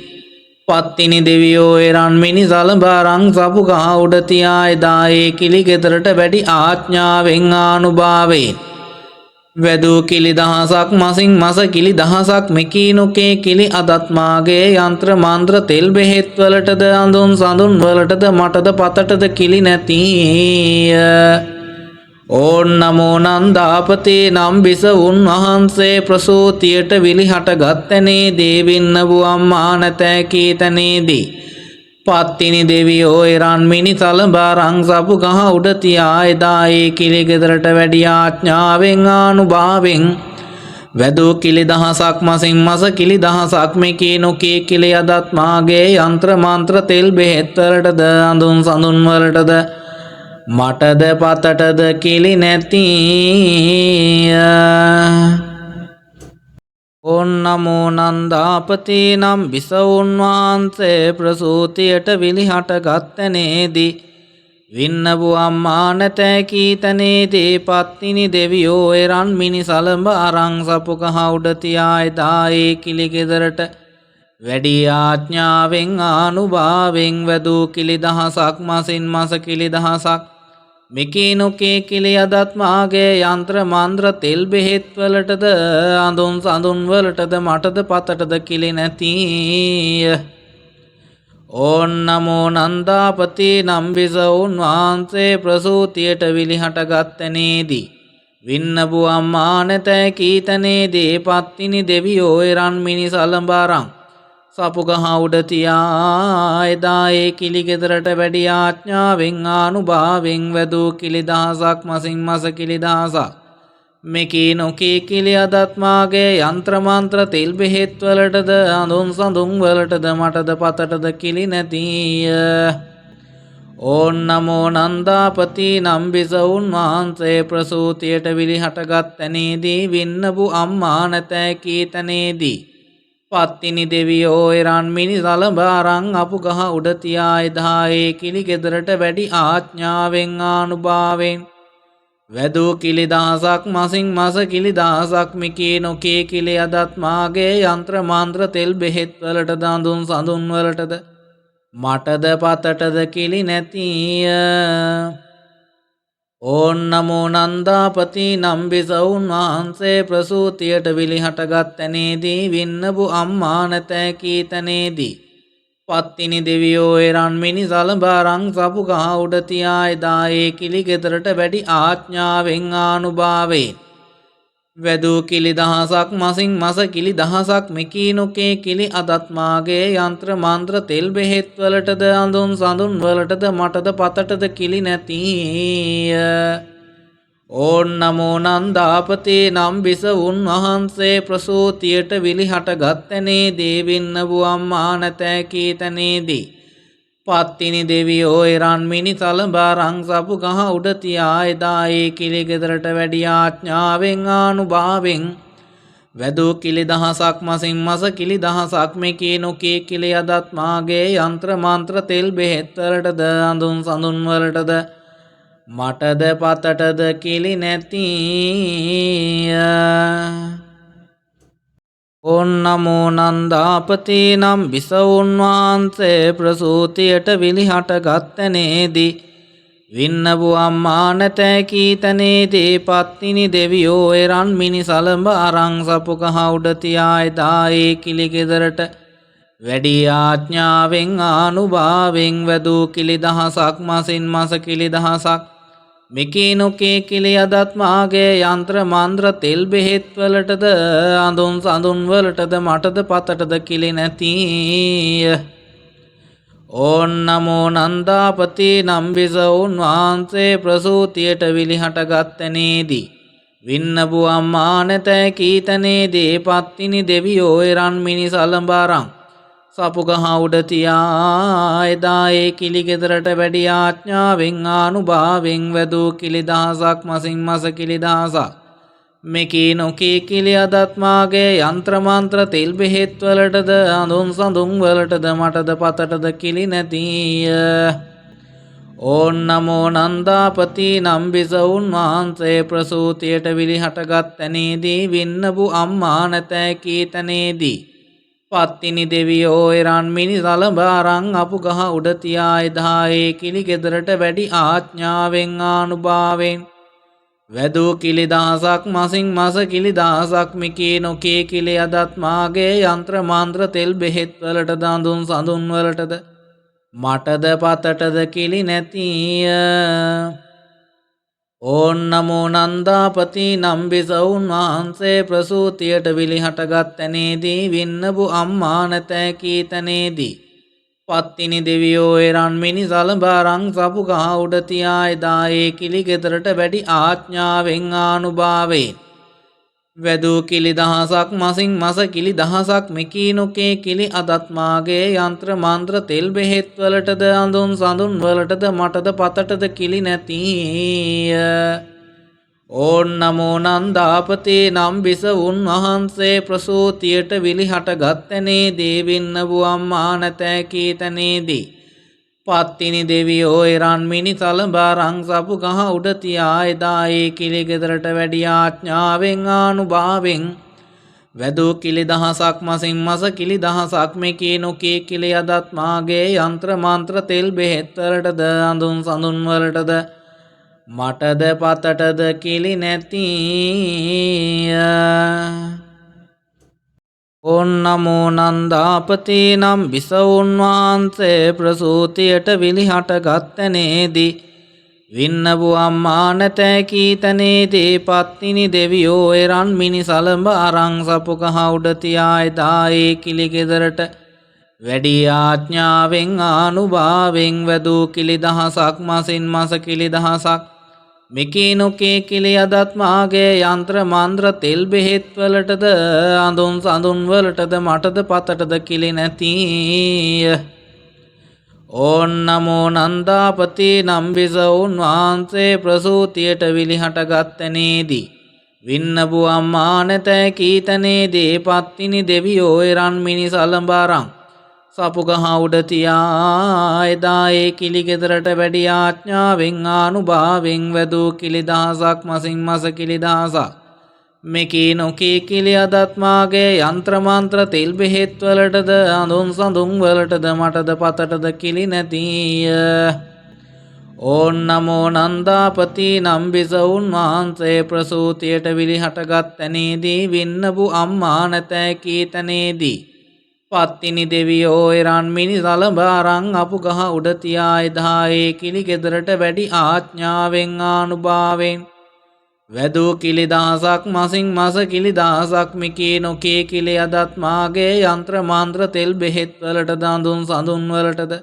[SPEAKER 1] පත්තිනි දෙවියෝ එරන් මිනි සලඹරන් සපු ගහ උඩ තියා එදා ඒ කිලි ගෙදරට වැඩි ආඥාවෙන් ආනුභාවෙන් වැදූ කිලි දහසක් මසින් මස කිලි දහසක් මෙකී නොකේ කිලි අදත් මාගේ යන්ත්‍ර මන්ත්‍ර තෙල් බෙහෙත් වලටද අඳුන් සඳුන් වලටද මටද පතටද කිලි නැතිය. ඕන් නමෝ නන්දාපති නම් බිසවුන් වහන්සේ ප්‍රසූතියට විලිහට ගත් තැනේදී වින්නබු අම්මා නැතැ කී තැනේදී පත්තිනි දෙවියෝ එරන් මිනි සලඹරන් සපු ගහ උඩ තියා එදා ඒ කිලි ගෙදරට වැඩි ආඥාවෙන් ආනුභාවෙන් වැදූ කිලි දහසක් මසින් මස කිලි දහසක් මෙකී නොකී කිලි අදත් මාගේ යන්ත්‍ර මන්ත්‍ර තෙල් බෙහෙත් වලටද අඳුන් සඳුන් වලටද මටද පතටද කිලි නැතිය. ඕන් නමෝ නන්දාපති නම් බිසවුන් වහන්සේ ප්‍රසූතියට විලිහට ගත් තැනේදී වින්නබු අම්මා නැතෑ කීතනේදී පත්තිනි දෙවියෝ එරන් මිනි සලඹ අරං සපුක හවුඩ තියා එදා ඒ කිලි ගෙදරට වැඩි ආඥාවෙන් ආනුභාවෙන් වැදූ කිලි දහසක් මසින් මස කිලි දහසක් මෙකී නොකේ කිලි අදත් මාගේ යන්ත්‍ර මන්ත්‍ර තෙල් බෙහෙත් වලටද අඳුන් සඳුන් වලටද මටද පතටද කිලි නැතිය. ඕන් නමෝ නන්දාපති නම් බිසවුන් වහන්සේ ප්‍රසූතියට විලිහට ගත්තනේදී වින්නබු අම්මා නැතෑ කීතනේදී පත්තිනි දෙවියෝ එරන් මිනි සලඹ අරන් සපුගහ උඩ තියා එදා ඒ කිලි ගෙදරට වැඩි ආඥාවෙන් ආනුභාවෙන් වැදූ කිලි දහසක් මසින් මස කිලි දහසක් මෙකී නොකී කිලි අදත් මාගේ යන්ත්‍ර මන්ත්‍ර තෙල් බෙහෙත් වලටද අඳුන් සඳුන් වලටද මටද පතටද කිලි නැතිය. ඕන් නමෝ නන්දාපති නම් බිසවුන් වහන්සේ ප්‍රසූතියට විලිහට ගත්තනේදී වින්නබු අම්මා නැතෑ කීතනේදී පත්තිනි දෙවියෝ එරන් මිනි සලඹ අරන් අපු ගහ උඩ තියා එදා ඒ කිලි ගෙදරට වැඩි ආඥාවෙන් ආනුභාවෙන් වැදූ කිලි දහසක් මසින් මස කිලි දහසක් මිකී නොකී කිලි අදත් මාගේ යන්ත්‍ර මන්ත්‍ර තෙල් බෙහෙත් වලටද අඳුන් සඳුන් වලටද මටද පතටද කිලි නැතිය. ඕන් නමෝ නන්දාපති නම් බිසවුන් වහන්සේ ප්‍රසූතියට විලිහට ගත්තනේදී වින්නබු අම්මා නැතෑ කීතනේදී පත්තිනි දෙවියෝ එරන් මිනි සලඹ අරන් සපු ගහ උඩ තියා එදා ඒ කිලි ගෙදරට වැඩි ආඥාවෙන් ආනුභාවෙන් වැදූ කිලි දහසක් මසින් මස කිලි දහසක් මෙකී නොකේ කිලි අදත් මාගේ යන්ත්‍ර මන්ත්‍ර තෙල් බෙහෙත් වලටද අඳුන් සඳුන් වලටද මටද පතටද කිලි නැතිය. ඕන් නමෝ නන්දාපති නම් බිසවුන් වහන්සේ ප්‍රසූතියට විලිහට ගත්තනේදී වින්නබු අම්මා නැතෑ කීතනේදී පත්තිනි දෙවියෝ එරන් මිනි සලඹ අරන් සපු ගහ උඩ තියා එදා ඒ කිලි ගෙදරට වැඩි ආඥාවෙන් ආනුභාවෙන් වැදූ කිලි දහසක් මසින් මස කිලි දහසක් මෙකී නොකී කිලි අදත් මාගේ යන්ත්‍ර මන්ත්‍ර තෙල් බෙහෙත් වලටද අඳුන් සඳුන් වලටද මටද පතටද කිලි නැතිය. ඕන් නමෝ නන්දාපති නම් බිසවුන් වහන්සේ ප්‍රසූතියට විලිහට ගත්තනේදී වින්නබු අම්මා නැතෑ කීතනේදී පත්තිනි දෙවියෝ එරන් මිනි සලඹ අරන් සපුක හවුඩ තියා එදා ඒ කිලි ගෙදරට වැඩි ආඥාවෙන් ආනුභාවෙන් වැදූ කිලි දහසක් මසින් මස කිලි දහසක් මෙකී නොකේ කිලි අදත් මාගේ යන්ත්‍ර මන්ත්‍ර තෙල් බෙහෙත් වලටද අඳුන් සඳුන් වලටද මටද පතටද කිලි නැතිය. ඕන් නමෝ නන්දාපති නම් බිසවුන් වහන්සේ ප්‍රසූතියට විලිහට ගත්තනේදී වින්නබු අම්මා නැතෑ කීතනේදී පත්තිනි දෙවියෝ එරන් මිනි සලඹ අරන් සපු ගහ උඩ තියා එදා ඒ කිලි ගෙදරට වැඩි ආඥාවෙන් ආනුභාවෙන් වැදූ කිලි දහසක් මසින් මස කිලි දහසක් මෙකී නොකී කිලි අදත් මාගේ යන්ත්‍ර මන්ත්‍ර තෙල් බෙහෙත් වලටද අඳුන් සඳුන් වලටද මටද පතටද කිලි නැතිය. ඕන් නමෝ නන්දාපති නම් බිසවුන් වහන්සේ ප්‍රසූතියට විලිහට ගත්තනේදී වින්නබු අම්මා නැතෑ කීතනේදී පත්තිනි දෙවියෝ එරන් මිනි සලඹ අරන් අපු ගහ උඩ තියා එදා ඒ කිලි ගෙදරට වැඩි ආඥාවෙන් ආනුභාවෙන් වැදූ කිලි දහසක් මසින් මස කිලි දහසක් මිකී නොකී කිලි අදත් මාගේ යන්ත්‍ර මන්ත්‍ර තෙල් බෙහෙත් වලටද අඳුන් සඳුන් වලටද මටද පතටද කිලි නැතිය. ඕන් නමෝ නන්දාපති නම් බිසවුන් වහන්සේ ප්‍රසූතියට විලිහට ගත්තනේදී වින්නබු අම්මා නැතෑ කීතනේදී පත්තිනි දෙවියෝ එරන් මිනි සලඹ අරන් සපු ගහ උඩ තියා එදා ඒ කිලි ගෙදරට වැඩි ආඥාවෙන් ආනුභාවෙන් වැදූ කිලි දහසක් මසින් මස කිලි දහසක් මෙකී නොකේ කිලි අදත් මාගේ යන්ත්‍ර මන්ත්‍ර තෙල් බෙහෙත් වලටද අඳුන් සඳුන් වලටද මටද පතටද කිලි නැතිය. ඕන් නමෝ නන්දාපති නම් බිසවුන් වහන්සේ ප්‍රසූතියට විලිහට ගත්තනේදී වින්නබු අම්මා නැතෑ කීතනේදී පත්තිනි දෙවියෝ එරන් මිනි සලඹා රං සපු ගහ උඩ තියා එදා ඒ කිලි ගෙදරට වැඩි ආඥාවෙන් ආනුභාවෙන් වැදූ කිලි දහසක් මසින් මස කිලි දහසක් මෙකී නොකී කිලි අදත් මාගේ යන්ත්‍ර මන්ත්‍ර තෙල් බෙහෙත් වලටද අඳුන් සඳුන් වලටද මටද පතටද කිලි නැතිය. ඕන් නමෝ නන්දාපති නම් බිසවුන් වහන්සේ ප්‍රසූතියට විලිහට ගත්තනේදී වින්නබු අම්මා නැතැ කී තැනේදී පත්තිනි දෙවියෝ එරන් මිනි සලඹ අරං සපු කහ උඩ තියා එදා ඒ කිලි ගෙදරට වැඩි ආඥාවෙන් ආනුභාවෙන් වැදූ කිලි දහසක් මසින් මස කිලි දහසක් මෙකී නොකේ කිලි අදත් මාගේ යන්ත්‍ර මන්ත්‍ර තෙල් බෙහෙත් වලටද අඳුන් සඳුන් වලටද මටද පතටද කිලි නැතිය. ඕන් නමෝ නන්දාපති නම් බිසවුන් වහන්සේ ප්‍රසූතියට විලිහට ගත්තනේදී වින්නබු අම්මා නැතැ කී තැනේදී පත්තිනි දෙවියෝ එරන් මිනි සලඹ අරන් සපු ගහ උඩ තියා එදා ඒ කිලි ගෙදරට වැඩි ආඥාවෙන් ආනුභාවෙන් වැදූ කිලි දහසක් මසින් මස කිලි දහසක් මෙකී නොකී කිලි අදත් මාගේ යන්ත්‍ර මන්ත්‍ර තෙල් බෙහෙත් වලටද අඳුන් සඳුන් වලටද මටද පතටද කිලි නැතිය. ඕන් නමෝ නන්දාපති නම් බිසවුන් වහන්සේ ප්‍රසූතියට විලිහට ගත්තනේදී වින්නබු අම්මා නැතැ කී තැනේදී පත්තිනි දෙවියෝ එරන් මිනි සලඹ අරන් අපු ගහ උඩ තියා එදා ඒ කිලි ගෙදරට වැඩි ආඥාවෙන් ආනුභාවෙන් වැදූ කිලි දහසක් මසින් මස කිලි දහසක් මිකී නොකී කිලි අදත් මාගේ යන්ත්‍ර මන්ත්‍ර තෙල් බෙහෙත් වලටද අඳුන් සඳුන් වලටද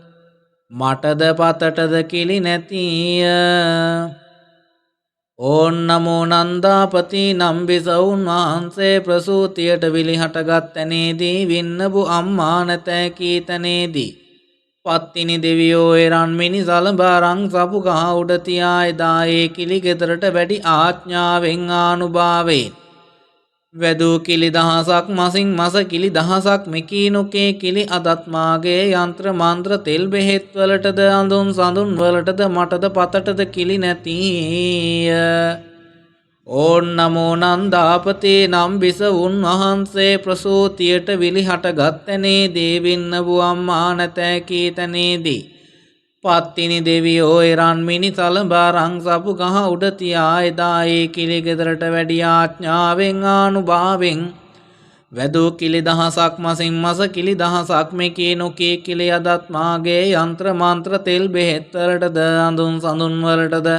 [SPEAKER 1] මටද පතටද කිලි නැතිය. ඕන් නමෝ නන්දාපති නම් බිසවුන් වහන්සේ ප්‍රසූතියට විලිහට ගත්තනේදී වින්නබු අම්මා නැතැ කී තැනේදී පත්තිනි දෙවියෝ එරන් මිනි සලඹ අරන් සපු ගහ උඩ තියා එදා ඒ කිලි ගෙදරට වැඩි ආඥාවෙන් ආනුභාවෙන් වැදූ කිලි දහසක් මසින් මස කිලි දහසක් මෙකී නොකේ කිලි අදත් මාගේ යන්ත්‍ර මන්ත්‍ර තෙල් බෙහෙත් වලටද අඳුන් සඳුන් වලටද මටද පතටද කිලි නැතිය. ඕන් නමෝ නන්දාපති නම් බිසවුන් වහන්සේ ප්‍රසූතියට විලිහට ගත්තනේදී වින්නබු අම්මා නැතැ කී තැනේදී පත්තිනි දෙවියෝ එරන් මිනි සලඹ අරන් සපු ගහ උඩ තියා එදා ඒ කිලි ගෙදරට වැඩි ආඥාවෙන් ආනුභාවෙන් වැදූ කිලි දහසක් මසින් මස කිලි දහසක් මෙකී නොකී කිලි අදත් මාගේ යන්ත්‍ර මන්ත්‍ර තෙල් බෙහෙත් වලටද අඳුන් සඳුන් වලටද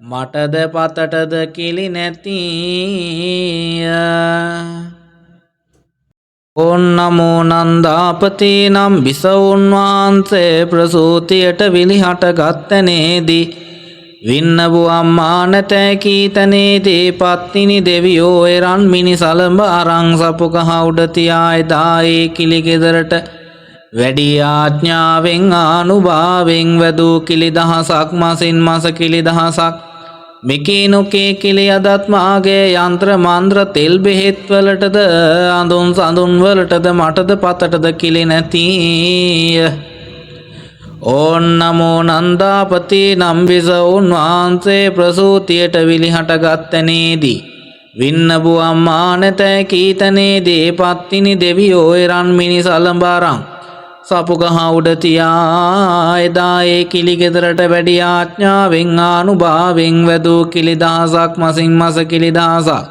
[SPEAKER 1] මටද පතටද කිලි නැතිය. ඕන් නමෝ නන්දාපති නම් බිසවුන් වහන්සේ ප්‍රසූතියට විලිහට ගත්තනේදී වින්නබු අම්මා නැතැ කී තැනේදී පත්තිනි දෙවියෝ එරන් මිනි සලඹ අරන් සපු ගහ උඩ තියා එදා ඒ කිලි ගෙදරට වැඩි ආඥාවෙන් ආනුභාවෙන් වැදූ කිලි දහසක් මසින් මස කිලි දහසක් මෙකී නොකේ කිලි අදත් මාගේ යන්ත්‍ර මන්ත්‍ර තෙල් බෙහෙත් වලටද අඳුන් සඳුන් වලටද මටද පතටද කිලි නැතිය. ඕන් නමෝ නන්දාපති නම් බිසවුන් වහන්සේ ප්‍රසූතියට විලිහට ගත්තනේදී වින්නබු අම්මා නැතැ කී තැනේදී පත්තිනි දෙවියෝ එරන් මිනි සලඹ අරන් සපු ගහ උඩ තියා එදා ඒ කිලි ගෙදරට වැඩි ආඥාවෙන් ආනුභාවෙන් වැදූ කිලි දහසක් මසින් මස කිලි දහසක්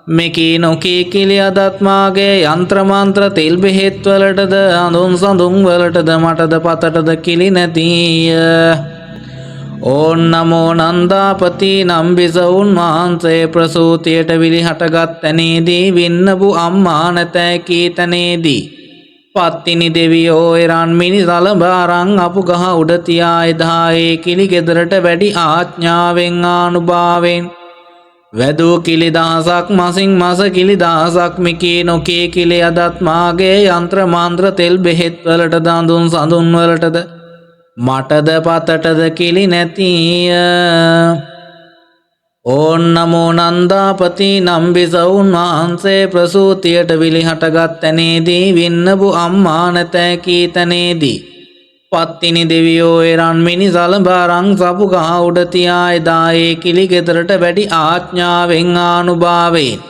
[SPEAKER 1] මෙකී නොකී කිලි අදත් මාගේ යන්ත්‍ර මන්ත්‍ර තෙල් බෙහෙත් වලටද අඳුන් සඳුන් වලටද මටද පතටද කිලි නැතිය. ඕන් නමෝ නන්දාපති නම් බිසවුන් වහන්සේ ප්‍රසූතියට විලිහට ගත්තනේදී වින්නබු අම්මා නැතැ කී තැනේදී පත්තිනි දෙවියෝ එරන් මිනි සලඹ අරන් අපු ගහ උඩ තියා එදා ඒ කිලි ගෙදරට වැඩි ආඥාවෙන් ආනුභාවෙන් වැදූ කිලි දහසක් මසින් මස කිලි දහසක් මෙකී නොකී කිලි අදත් මාගේ යන්ත්‍ර මන්ත්‍ර තෙල් බෙහෙත් වලටද අඳුන් සඳුන් වලටද මටද පතටද කිලි නැතිය. ඕන් නමෝ නන්දාපති නම් බිසවුන් වහන්සේ ප්‍රසූතියට විලිහට ගත්තනේදී වින්නබු අම්මා නැතැ කී තැනේදී පත්තිනි දෙවියෝ එරන් මිනිසලඹ අරන් සපු කහ උඩ තියා එදා ඒ කිලි ගෙදරට වැඩි ආඥාවෙන් ආනුභාවයෙන්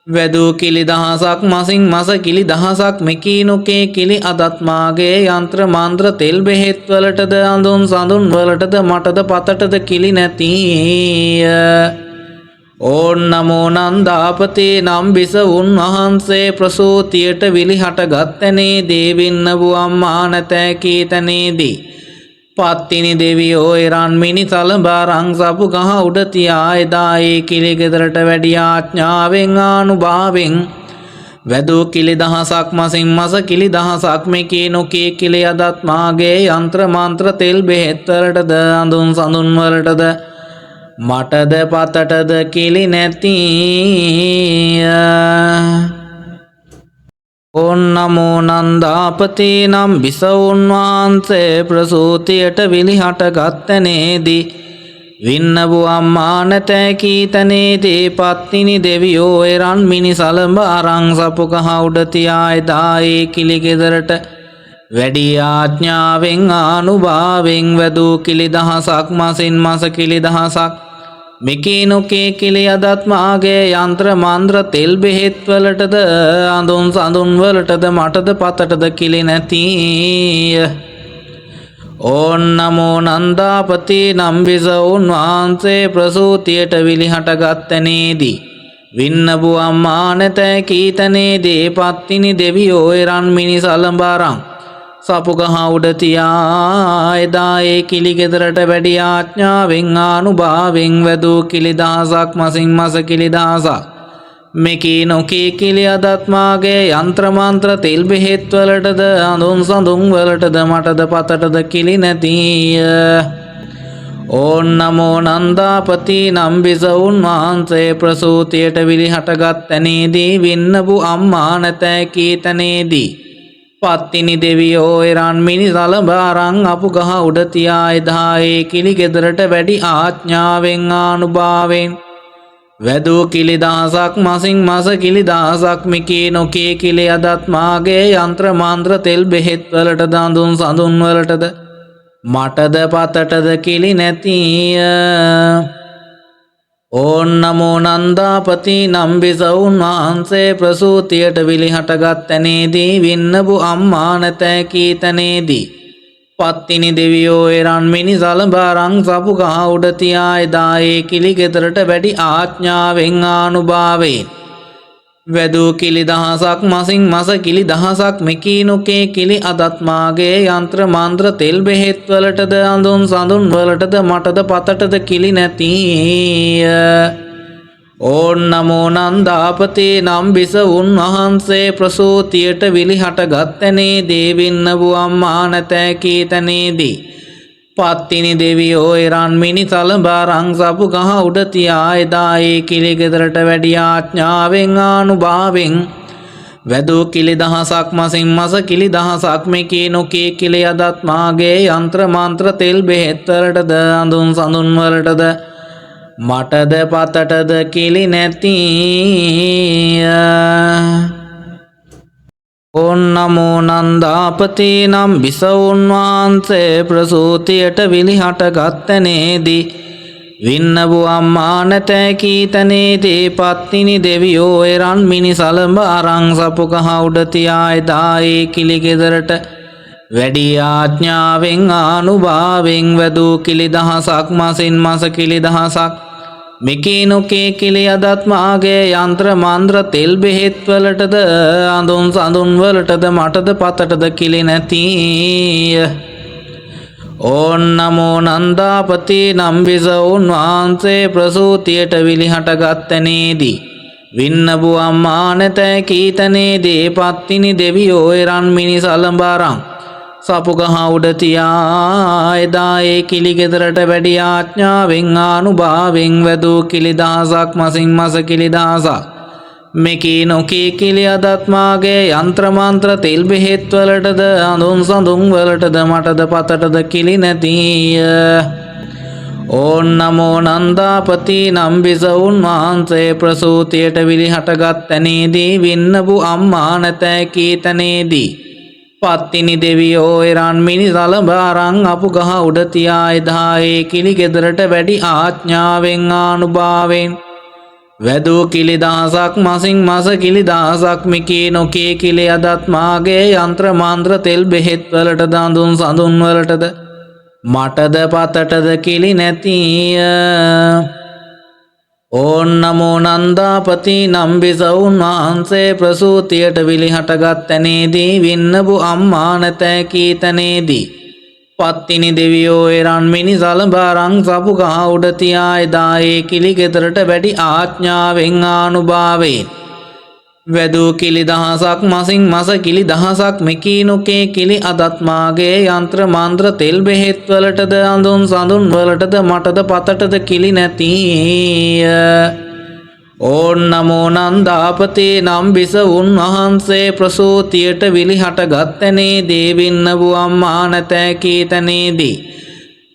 [SPEAKER 1] වැදූ කිලි දහසක් මසින් මස කිලි දහසක් මෙකීනුකේ කිලි අදත් මාගේ යන්ත්‍ර මන්ත්‍ර තෙල් බෙහෙත් වලටද අඳුන් සඳුන් වලටද මටද පතටද කිලි නැතිය. ඕන් නමෝ නන්දාපතේ නම් බිසවුන් වහන්සේ ප්‍රසූතියට විලිහට ගත්තනේ දේවින්න බුවම්මා නැතෑ කීතනේදී පත්තිනි දෙවියෝ එරන් මිනිසලඹ අරන් සපු ගහ උඩ තියා එදා ඒ කිලි ගෙදරට වැඩි ආඥාවෙන් ආනුභාවෙන් වැදූ කිලි දහසක් මසින් මස කිලි දහසක් මෙකී නොකී කිලි අදත් මාගේ යන්ත්‍ර මන්ත්‍ර තෙල් බෙහෙත් වලටද අඳුන් සඳුන් වලටද මටද පතටද කිලි නැතිය. ඕන් නමෝ නන්දාපතේ නම් බිසවුන් වහන්සේ ප්‍රසූතියට විලිහට ගත්තනේදී වින්නබු අම්මා නැතෑ කීතනේදී පත්තිනි දෙවියෝ එරන් මිනිසලඹ අරන් සපු කහ උඩ තියා එදා ඒ කිලි ගෙදරට වැඩි ආඥාවෙන් ආනුභාවෙන් වැදූ කිලි දහසක් මසින් මස කිලි දහසක් මෙකී නොකේ කිලි අදත් මාගේ යන්ත්‍ර මන්ත්‍ර තෙල් බෙහෙත් වලටද අඳුන් සඳුන් වලටද මටද පතටද කිලි නැතිය. ඕන් නමෝ නන්දාපතේ නම් බිසවුන් වහන්සේ ප්‍රසූතියට විලිහට ගත්තනේදී වින්නබු අම්මා නැතෑ කීතනේදී පත්තිනි දෙවියෝ එරන් මිනිසලඹ අරන් සපු ගහ උඩ තියා එදා ඒ කිලි ගෙදරට වැඩි ආඥාවෙන් ආනුභාවෙන් වැදූ කිලි දහසක් මසින් මස කිලි දහසක් මෙකී නොකී කිලි අදත් මාගේ යන්ත්‍ර මන්ත්‍ර තෙල් බෙහෙත් වලටද අඳුන් සඳුන් වලටද මටද පතටද කිලි නැතිය. ඕන් නමෝ නන්දාපතේ නම් බිසවුන් වහන්සේ ප්‍රසූතියට විලිහට ගත්තනේදී වින්නබු අම්මා නැතෑ කීතනේදී පත්තිනි දෙවියෝ එරන් මිනිසලඹ අරන් අපු ගහ උඩ තියා එදා ඒ කිලි ගෙදරට වැඩි ආඥාවෙන් ආනුභාවෙන් වැදූ කිලි දහසක් මසින් මස කිලි දහසක් මෙකී නොකී කිලි අදත් මාගේ යන්ත්‍ර මන්ත්‍ර තෙල් බෙහෙත් වලටද අඳුන් සඳුන් වලටද මටද පතටද කිලි නැතිය. ඕන් නමෝ නන්දාපතේ නම් බිසවුන් වහන්සේ ප්‍රසූතියට විලිහට ගත්තනේදී වින්නබු අම්මා නැතෑ කීතනේදී පත්තිනි දෙවියෝ එරන් මිනිසලඹ අරන් සපු කහ උඩ තියා එදා ඒ කිලි ගෙදරට වැඩි ආඥාවෙන් ආනුභාවෙන් වැදූ කිලි දහසක් මසින් මස කිලි දහසක් මෙකී නොකේ කිලි අදත් මාගේ යන්ත්‍ර මන්ත්‍ර තෙල් බෙහෙත් වලටද අඳුන් සඳුන් වලටද මටද පතටද කිලි නැතිය. ඕන් නමෝ නන්දාපතේ නම් බිසවුන් වහන්සේ ප්‍රසූතියට විලිහට ගත්තනේ දේවින්නබු අම්මා නැතෑ කීතනේදී පත්තිනි දෙවියෝ එරන් මිනිසලඹ අරන් සපු ගහ උඩ තියා එදා ඒ කිලි ගෙදරට වැඩි ආඥාවෙන් ආනුභාවෙන් වැදූ කිලි දහසක් මසින් මස කිලි දහසක් මෙකී නොකී කිලි අදත් මාගේ යන්ත්‍ර මන්ත්‍ර තෙල් බෙහෙත් වලටද අඳුන් සඳුන් වලටද මටද පතටද කිලි නැතිය. ඕන් නමෝ නන්දාපතේ නම් බිසවුන් වහන්සේ ප්‍රසූතියට විලිහට ගත්තනේදී වින්නබු අම්මා නැතෑ කීතනේදී පත්තිනි දෙවියෝ එරන් මිනිසලඹ අරන් සපු කහ උඩ තියා එදා ඒ කිලි ගෙදරට වැඩි ආඥාවෙන් ආනුභාවෙන් වැදූ කිලි දහසක් මසින් මස කිලි දහසක් මෙකී නොකේ කිලි අදත් මාගේ යන්ත්‍ර මන්ත්‍ර තෙල් බෙහෙත් වලටද අඳුන් සඳුන් වලටද මටද පතටද කිලි නැතිය. ඕන් නමෝ නන්දාපතේ නම් බිසවුන් වහන්සේ ප්‍රසූතියට විලිහට ගත්තනේදී වින්නබු අම්මා නැතෑ කීතනේදී පත්තිනි දෙවියෝ එරන් මිනිසලඹ අරන් සපු ගහ උඩ තියා එදා ඒ කිලි ගෙදරට වැඩි ආඥාවෙන් ආනුභාවෙන් වැදූ කිලි දහසක් මසින් මස කිලි දහසක් මෙකී නොකී කිලි අදත් මාගේ යන්ත්‍ර මන්ත්‍ර තෙල් බෙහෙත් වලටද අඳුන් සඳුන් වලටද මටද පතටද කිලි නැතිය. ඕන් නමෝ නන්දාපතේ නම් බිසවුන් වහන්සේ ප්‍රසූතියට විලිහට ගත්තනේදී වින්නබු අම්මා නැතෑ කීතනේදී පත්තිනි දෙවියෝ එරන් මිනි සලඹ අරන් අපු ගහ උඩ තියා එදා ඒ කිලි ගෙදරට වැඩි ආඥාවෙන් ආනුභාවෙන් වැදූ කිලි දහසක් මසින් මස කිලි දහසක් මිකී නොකී කිලි අදත් මාගේ යන්ත්‍ර මන්ත්‍ර තෙල් බෙහෙත් වලට දඳුන් සඳුන් වලටද මටද පතටද කිලි නැතිය. ඕන් නමෝ නන්දාපති නම් බිසවුන් වහන්සේ ප්‍රසූතියට විලිහටගත් තැනේදී වින්නබු අම්මා නැතෑ කී තැනේදී පත්තිනි දෙවියෝ එරන් මිනි සලඹ අරන් සපු ගහ උඩ තියා එදා ඒ කිලි ගෙදරට වැඩි ආඥාවෙන් ආනුභාවයෙන් වැදූ කිලි දහසක් මසින් මස කිලි දහසක් මෙකී නොකේ කිලි අදත් මාගේ යන්ත්‍ර මන්ත්‍ර තෙල් බෙහෙත් වලටද අඳුන් සඳුන් වලටද මටද පතටද කිලි නැතිය. ඕන් නමෝ නන්දාපති නම් බිසවුන් වහන්සේ ප්‍රසූතියට විලිහටගත් තැනේදී වින්නබු අම්මා නැතෑ කී තැනේදී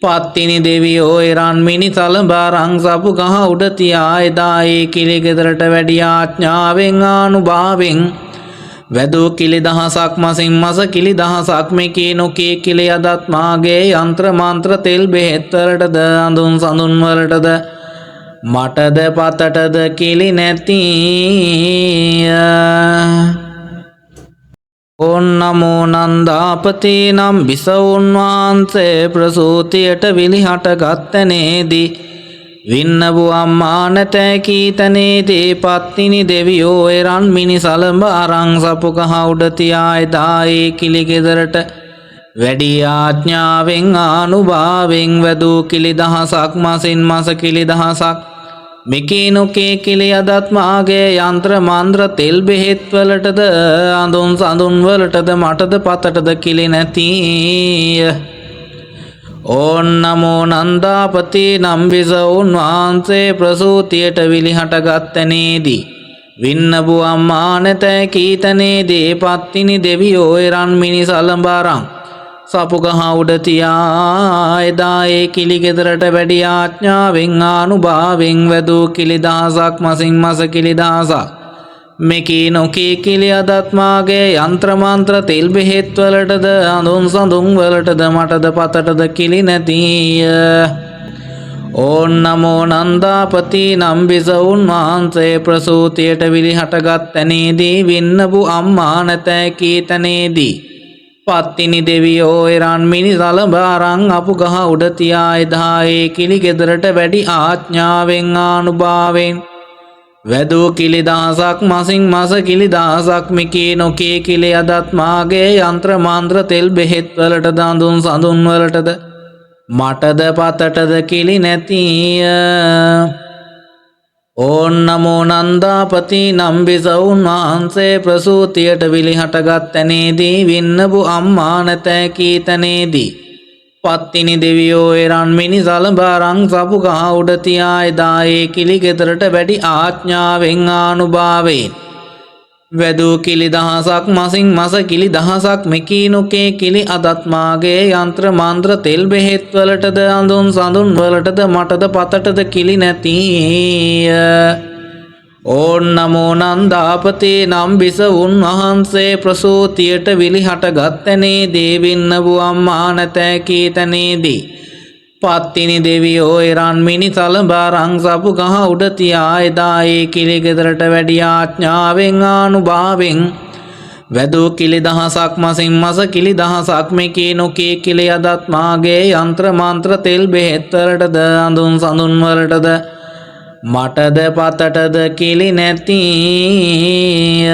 [SPEAKER 1] පත්තිනි දෙවියෝ එරන් මිනි සලඹ අරන් සපු ගහ උඩ තියා එදා ඒ කිලි ගෙදරට වැඩි ආඥාවෙන් ආනුභාවෙන් වැදූ කිලි දහසක් මසින් මස කිලි දහසක් මෙකී නොකී කිලි අදත් මාගේ යන්ත්‍ර මන්ත්‍ර තෙල් බෙහෙත් වලටද අඳුන් සඳුන් වලටද මටද පතටද කිලි නැතිය. ඕන් නමෝ නන්දාපති නම් බිසවුන් වහන්සේ ප්‍රසූතියට විලිහටගත් තැනේදී වින්නබු අම්මා නැතෑ කී තැනේදී පත්තිනි දෙවියෝ එරන් මිනි සලඹ අරන් සපු ගහ උඩ තියා එදා ඒ කිලි ගෙදරට වැඩි ආඥාවෙන් ආනුභාවෙන් වැදූ කිලි දහසක් මසින් මස කිලි දහසක් මෙකී නොකේ කිලි අදත් මාගේ යන්ත්‍ර මන්ත්‍ර තෙල් බෙහෙත් වලටද අඳුන් සඳුන් වලටද මටද පතටද කිලි නැතිය. ඕන් නමෝ නන්දාපති නම් බිසවුන් වහන්සේ ප්‍රසූතියට විලිහටගත් තැනේදී වින්නබු අම්මා නැතෑ කී තැනේදී පත්තිනි දෙවියෝ එරන් මිනි සලඹ අරන් සපු ගහ උඩ තියා එදා ඒ කිලි ගෙදරට වැඩි ආඥාවෙන් ආනුභාවෙන් වැදූ කිලි දහසක් මසින් මස කිලි දහසක් මෙකී නොකී කිලි අදත් මාගේ යන්ත්‍ර මන්ත්‍ර තෙල් බෙහෙත් වලටද අඳුන් සඳුන් වලටද මටද පතටද කිලි නැතිය. ඕන් නමෝ නන්දාපති නම් බිසවුන් වහන්සේ ප්‍රසූතියට විලිහටගත් තැනේදී වින්නබු අම්මා නැතෑ කී තැනේදී පත්තිනි දෙවියෝ එරන් මිනි සලඹ අරන් අපු ගහ උඩ තියා එදා ඒ කිලි ගෙදරට වැඩි ආඥාවෙන් ආනුභාවෙන් වැදූ කිලි දහසක් මසින් මස කිලි දහසක් මෙකී නොකී කිලි අදත් මාගේ යන්ත්‍ර මන්ත්‍ර තෙල් බෙහෙත් වලටද අඳුන් සඳුන් වලටද මටද පතටද කිලි නැතිය. ඕන් නමෝ නන්දාපති නම් බිසවුන් වහන්සේ ප්‍රසූතියට විලිහටගත් තැනේදී වින්නබු අම්මා නැතෑ කී තැනේදී පත්තිනි දෙවියෝ එරන් මිනි සලඹ අරන් සපු ගහ උඩ තියා එදා ඒ කිලි ගෙදරට වැඩි ආඥාවෙන් ආනුභාවෙන් වැදූ කිලි දහසක් මසින් මස කිලි දහසක් මෙකී නොකේ කිලි අදත් මාගේ යන්ත්‍ර මන්ත්‍ර තෙල් බෙහෙත් වලටද අඳුන් සඳුන් වලටද මටද පතටද කිලි නැතිය. ඕන් නමෝ නන්දාපති නම් බිසවුන් වහන්සේ ප්‍රසූතියට විලිහටගත් තැනේදී වින්නබු අම්මා නැතෑ කී තැනේදී පත්තිනි දෙවියෝ එරන් මිනි සලඹ අරන් සපු ගහ උඩ තියා එදා ඒ කිලි ගෙදරට වැඩි ආඥාවෙන් ආනුභාවෙන් වැදූ කිලි දහසක් මසින් මස කිලි දහසක් මෙකී නොකී කිලි අදත් මාගේ යන්ත්‍ර මන්ත්‍ර තෙල් බෙහෙත් වලටද අඳුන් සඳුන් වලටද මටද පතටද කිලි නැතිය.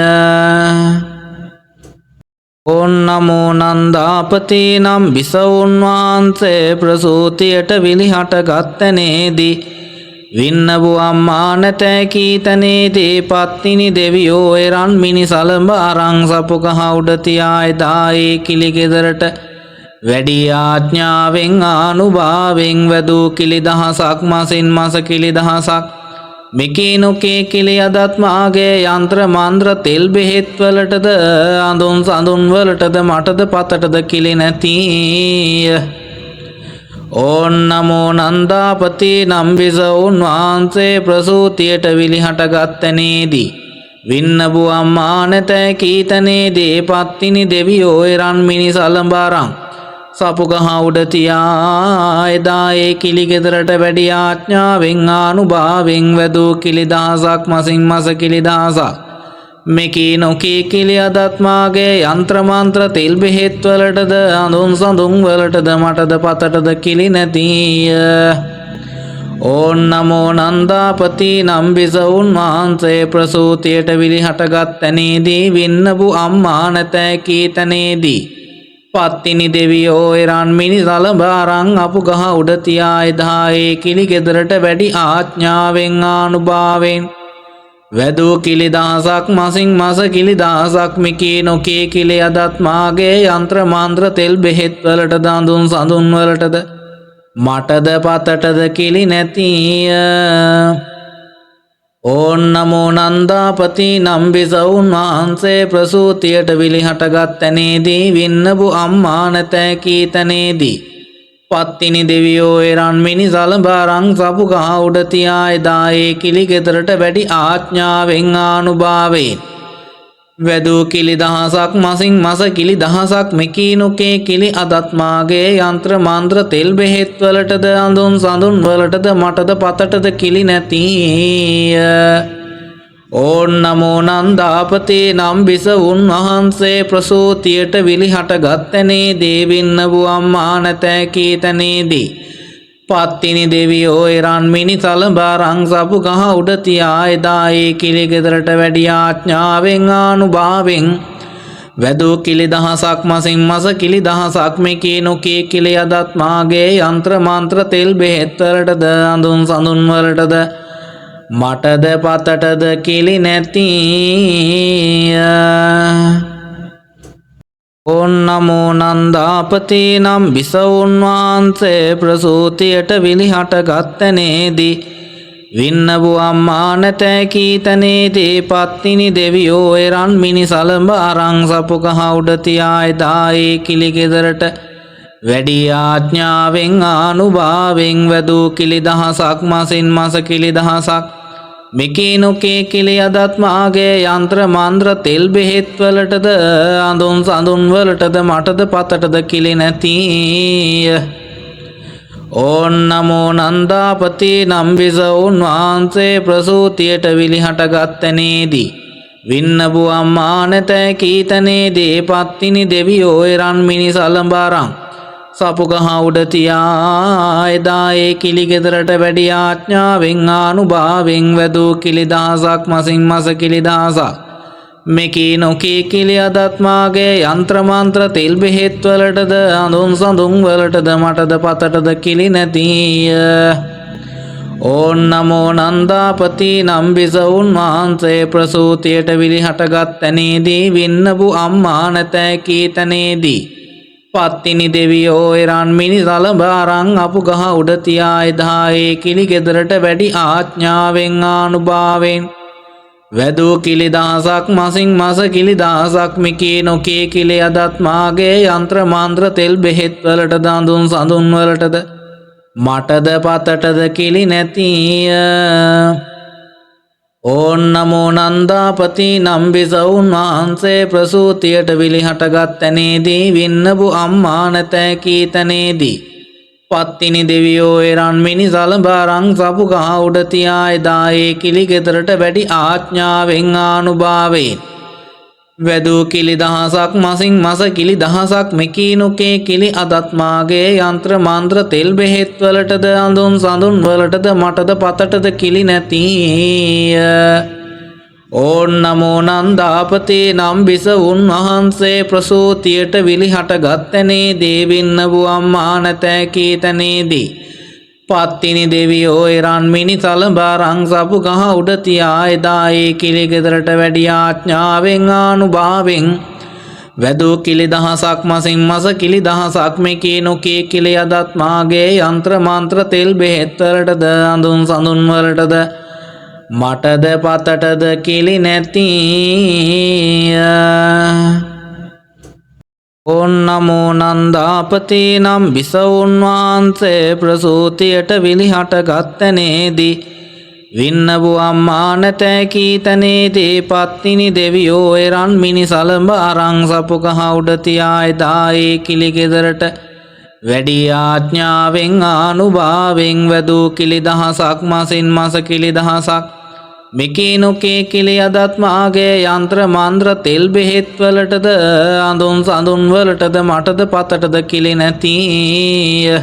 [SPEAKER 1] ඕන් නමෝ නන්දාපති නම් බිසවුන් වහන්සේ ප්‍රසූතියට විලිහටගත් තැනේදී වින්නබු අම්මා නැතෑ කී තැනේදී පත්තිනි දෙවියෝ එරන් මිනි සලඹ අරන් සපු ගහ උඩ තියා එදා ඒ කිලි ගෙදරට වැඩි ආඥාවෙන් ආනුභාවෙන් වැදූ කිලි දහසක් මසින් මස කිලි දහසක් මෙකී නොකේ කිලි අදත් මාගේ යන්ත්‍ර මන්ත්‍ර තෙල් බෙහෙත් වලටද අඳුන් සඳුන් වලටද මටද පතටද කිලි නැතිය. ඕන් නමෝ නන්දාපති නම් බිසවුන් වහන්සේ ප්‍රසූතියට විලිහටගත් තැනේදී වින්නබු අම්මා නැතැ කීතනේදී පත්තිනි දෙවියෝ එරන් මිනිස් අලඹරන් සපුගහ උඩ තියා එදා ඒ කිලි ගෙදරට වැඩි ආඥාවෙන් ආනුභාවෙන් වැදූ කිලි දහසක් මසින් මස කිලි දහසක් මෙකී නොකී කිලි අදත් මාගේ යන්ත්‍ර මන්ත්‍ර තෙල් බෙහෙත් වලටද අඳුන් සඳුන් වලටද මටද පතටද කිලි නැතිය. ඕන් නමෝ නන්දාපති නම් බිසවුන් වහන්සේ ප්‍රසූතියට විලිහට ගත් තැනේදී වින්නබු අම්මා නැතැ කී තැනේදී පත්තිනි දෙවියෝ එරන් මිනිස් අලඹරන් අපු ගහ උඩ තියා එදා ඒ කිලි ගෙදරට වැඩි ආඥාවෙන් ආනුභාවෙන් වැදූ කිලි දහසක් මසින් මස කිලි දහසක් මිකී නොකී කිලි අදත් මාගේ යන්ත්‍ර මන්ත්‍ර තෙල් බෙහෙත් වලටද අඳුන් සඳුන් වලටද මටද පතටද කිලි නැතිය. ඕන් නමෝ නන්දාපති නම් බිසවුන් වහන්සේ ප්‍රසූතියට විලිහට ගත් තැනේදී වින්නබු අම්මා නැතැ කී තැනේදී පත්තිනි දෙවියෝ එරන් මිනිස් අලඹරන් සපු ගහ උඩ තියා එදා ඒ කිලි ගෙදරට වැඩි ආඥාවෙන් ආනුභාවෙන් වැදූ කිලි දහසක් මසින් මස කිලි දහසක් මෙකී නොකේ කිලි අදත් මාගේ යන්ත්‍ර මන්ත්‍ර තෙල් බෙහෙත් වලටද අඳුන් සඳුන් වලටද මටද පතටද කිලි නැතිය. ඕන් නමෝ නන්දාපති නම් බිසවුන් වහන්සේ ප්‍රසූතියට විලිහට ගත් තැනේදී වින්නබු අම්මා නැතැ කී තැනේදී පත්තිනි දෙවියෝ එරන් මිනිස් අලඹරන් සපු ගහ උඩ තියා එදා ඒ කිලි ගෙදරට වැඩි ආඥාවෙන් ආනුභාවෙන් වැදූ කිලි දහසක් මසින් මස කිලි දහසක් මෙකී නොකී කිලි අදත් මාගේ යන්ත්‍ර මන්ත්‍ර තෙල් බෙහෙත් වලටද අඳුන් සඳුන් වලටද මටද පතටද කිලි නැතිය. ඕන් නමෝ නන්දාපති නම් බිසවුන් වහන්සේ ප්‍රසූතියට විලිහට ගත් තැනේදී වින්නබු අම්මා නැතැ කී තැනේදී පත්තිනි දෙවියෝ එරන් මිනිස් අලඹරන් සපු ගහ උඩ තියා එදා ඒ කිලි ගෙදරට වැඩි ආඥාවෙන් ආනුභාවෙන් වැදූ කිලි දහසක් මසින් මස කිලි දහසක් මෙකී නොකේ කිලි අදත් මාගේ යන්ත්‍ර මන්ත්‍ර තෙල් බෙහෙත් වලටද අඳුන් සඳුන් වලටද මටද පතටද කිලි නැතිය. ඕන් නමෝ නන්දාපති නම් බිසවුන් වහන්සේ ප්‍රසූතියට විලිහට ගත් තැනේදී වින්නබු අම්මා නැතැ කී තැනේදී පත්තිනි දෙවියෝ එරන් මිනිස් අලඹරන් සපු ගහ උඩ තියා එදා ඒ කිලි ගෙදරට වැඩි ආඥාවෙන් ආනුභාවෙන් වැදූ කිලි දහසක් මසින් මස කිලි දහසක් මෙකී නොකී කිලි අදත් මාගේ යන්ත්‍ර මන්ත්‍ර තෙල් බෙහෙත් වලටද අඳුන් සඳුන් වලටද මටද පතටද කිලි නැතිය. ඕන් නමෝ නන්දාපති නම් බිසවුන් වහන්සේ ප්‍රසූතියට විලිහට ගත් තැනේදී වින්නබු අම්මා නැතැ කී තැනේදී පත්තිනි දෙවියෝ එරන් මිනිස් අලඹරන් අපු ගහ උඩ තියා එදා ඒ කිලි ගෙදරට වැඩි ආඥාවෙන් ආනුභාවෙන් වැදූ කිලි දහසක් මසින් මස කිලි දහසක් මිකී නොකී කිලි අදත් මාගේ යන්ත්‍ර මන්ත්‍ර තෙල් බෙහෙත් වලටද අඳුන් සඳුන් වලටද මටද පතටද කිලි නැතිය. ඕන් නමෝ නන්දාපති නම් බිසවුන් වහන්සේ ප්‍රසූතියට විලිහට ගත් තැනේදී වින්නබු අම්මා නැතැ කී තැනේදී පත්තිනි දෙවියෝ එරන් මිනිස් අලඹරන් සපු ගහ උඩ තියා එදා ඒ කිලි ගෙදරට වැඩි ආඥාවෙන් ආනුභාවෙන් වැදූ කිලි දහසක් මසින් මස කිලි දහසක් මෙකී නොකේ කිලි අදත් මාගේ යන්ත්‍ර මන්ත්‍ර තෙල් බෙහෙත් වලටද අඳුන් සඳුන් වලටද මටද පතටද කිලි නැතිය. ඕන් නමෝ නන්දාපති නම් බිසවුන් වහන්සේ ප්‍රසූතියට විලිහට ගත් තැනේදී වින්නබු අම්මා නැතැ කී තැනේදී පත්තිනි දෙවියෝ එරන් මිනිස් අලඹරන් සපු ගහ උඩ තියා එදා ඒ කිලි ගෙදරට වැඩි ආඥාවෙන් ආනුභාවෙන් වැදූ කිලි දහසක් මසින් මස කිලි දහසක් මෙකී නොකී කිලි අදත් මාගේ යන්ත්‍ර මන්ත්‍ර තෙල් බෙහෙත් වලටද අඳුන් සඳුන් වලටද මටද පතටද කිලි නැතිය. ඕන් නමෝ නන්දාපති නම් බිසවුන් වහන්සේ ප්‍රසූතියට විලිහට ගත් තැනේදී වින්නබු අම්මා නැතැ කී තැනේදී පත්තිනි දෙවියෝ එරන් මිනි සලඹ අරන් සපු කහ උඩ තියා එදා ඒ කිලි ගෙදරට වැඩි ආඥාවෙන් ආනුභාවෙන් වැදූ කිලි දහසක් මසින් මස කිලි දහසක් මෙකී නොකේ කිලි අදත් මාගේ යන්ත්‍ර මන්ත්‍ර තෙල් බෙහෙත් වලටද අඳුන් සඳුන් වලටද මටද පතටද කිලි නැතිය.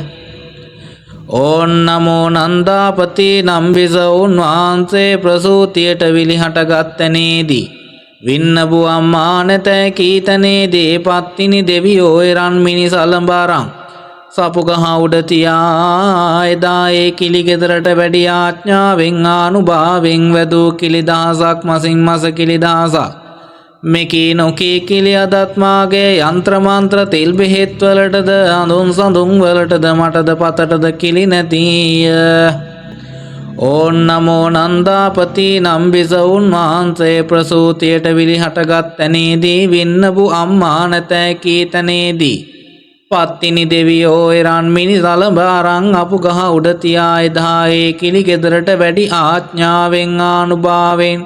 [SPEAKER 1] ඕන් නමෝ නන්දාපති නම් බිසවුන් වහන්සේ ප්‍රසූතියට විලිහට ගත්තනේදී වින්නබු අම්මා නැතැ කී තැනේදී පත්තිනි දෙවියෝ එරන් මිනි සලඹ අරන් සපු ගහ උඩ තියා එදා ඒ කිලි ගෙදරට වැඩි ආඥාවෙන් ආනුභාවෙන් වැදූ කිලි දහසක් මසින් මස කිලි දහසක් මෙකී නොකී කිලි අදත් මාගේ යන්ත්‍ර මන්ත්‍ර තෙල් බෙහෙත් වලටද අඳුන් සඳුන් වලටද මටද පතටද කිලි නැතිය. ඕන් නමෝ නන්දාපති නම් බිසවුන් වහන්සේ ප්‍රසූතියට විලිහට ගත්තනේදී වින්නබු අම්මා නැතැ කී තැනේදී පත්තිනි දෙවියෝ එරන් මිනි සලඹ අරන් අපු ගහ උඩ තියා එදා ඒ කිලි ගෙදරට වැඩි ආඥාවෙන් ආනුභාවෙන්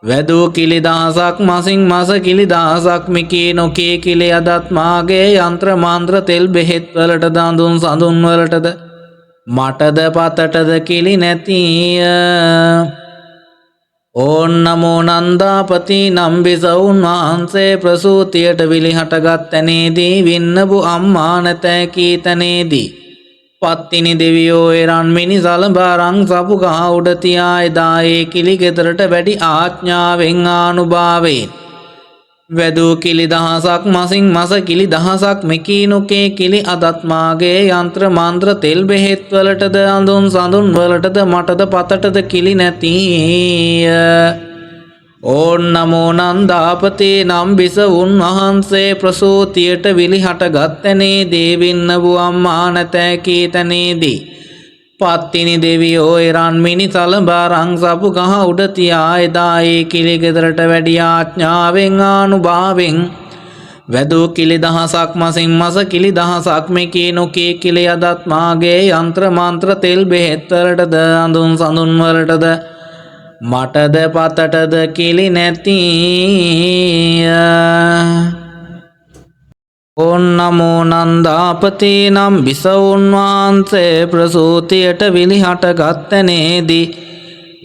[SPEAKER 1] වැදූ කිලි දහසක් මසින් මස කිලි දහසක් මිකී නොකී කිලි අදත් මාගේ යන්ත්‍ර මන්ත්‍ර තෙල් බෙහෙත් වලටද අඳුන් සඳුන් වලටද මටද පතටද කිලි නැතිය. ඕන් නමෝ නන්දාපති නම් බිසවුන් වහන්සේ ප්‍රසූතියට විලිහට ගත්තනේදී වින්නබු අම්මා නැතැ කී තැනේදී පත්තිනි දෙවියෝ එරන් මිනි සලඹ අරන් සපු ගහ උඩ තියා එදා ඒ කිලි ගෙදරට වැඩි ආඥාවෙන් ආනුභාවෙන් වැදූ කිලි දහසක් මසින් මස කිලි දහසක් මෙකී නොකේ කිලි අදත් මාගේ යන්ත්‍ර මන්ත්‍ර තෙල් බෙහෙත් වලටද අඳුන් සඳුන් වලටද මටද පතටද කිලි නැතිය. ඕන් නමෝ නන්දාපති නම් බිසවුන් වහන්සේ ප්‍රසූතියට විලිහට ගත්තනේදී වින්නබු අම්මා නැතැ කී තැනේදී පත්තිනි දෙවියෝ එරන් මිනි සලඹ අරන් සපු ගහ උඩ තියා එදා ඒ කිලි ගෙදරට වැඩි ආඥාවෙන් ආනුභාවෙන් වැදූ කිලි දහසක් මසින් මස කිලි දහසක් මෙකී නොකී කිලි අදත් මාගේ යන්ත්‍ර මන්ත්‍ර තෙල් බෙහෙත් වලටද අඳුන් සඳුන් වලටද මටද පතටද කිලි නැතිය. ඕන් නමෝ නන්දාපති නම් බිසවුන් වහන්සේ ප්‍රසූතියට විලිහට ගත්තනේදී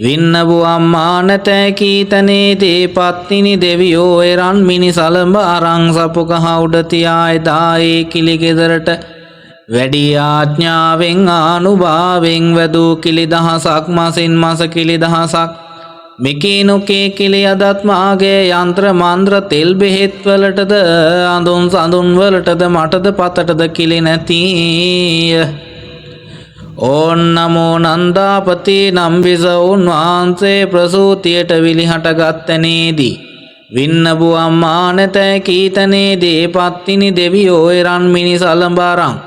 [SPEAKER 1] වින්නබු අම්මා නැතැ කී තැනේදී පත්තිනි දෙවියෝ එරන් මිනි සලඹ අරන් සපු ගහ උඩ තියා එදා ඒ කිලි ගෙදරට වැඩි ආඥාවෙන් ආනුභාවෙන් වැදූ කිලි දහසක් මසින් මස කිලි දහසක් මෙකී නොකේ කිලි අදත් මාගේ යන්ත්‍ර මන්ත්‍ර තෙල් බෙහෙත් වලටද අඳුන් සඳුන් වලටද මටද පතටද කිලි නැතිය. ඕන් නමෝ නන්දාපති නම් බිසවුන් වහන්සේ ප්‍රසූතියට විලිහට ගත්තනේදී වින්නබු අම්මා නැතැ කී තැනේදී පත්තිනි දෙවියෝ එරන් මිනි සලඹ අරන්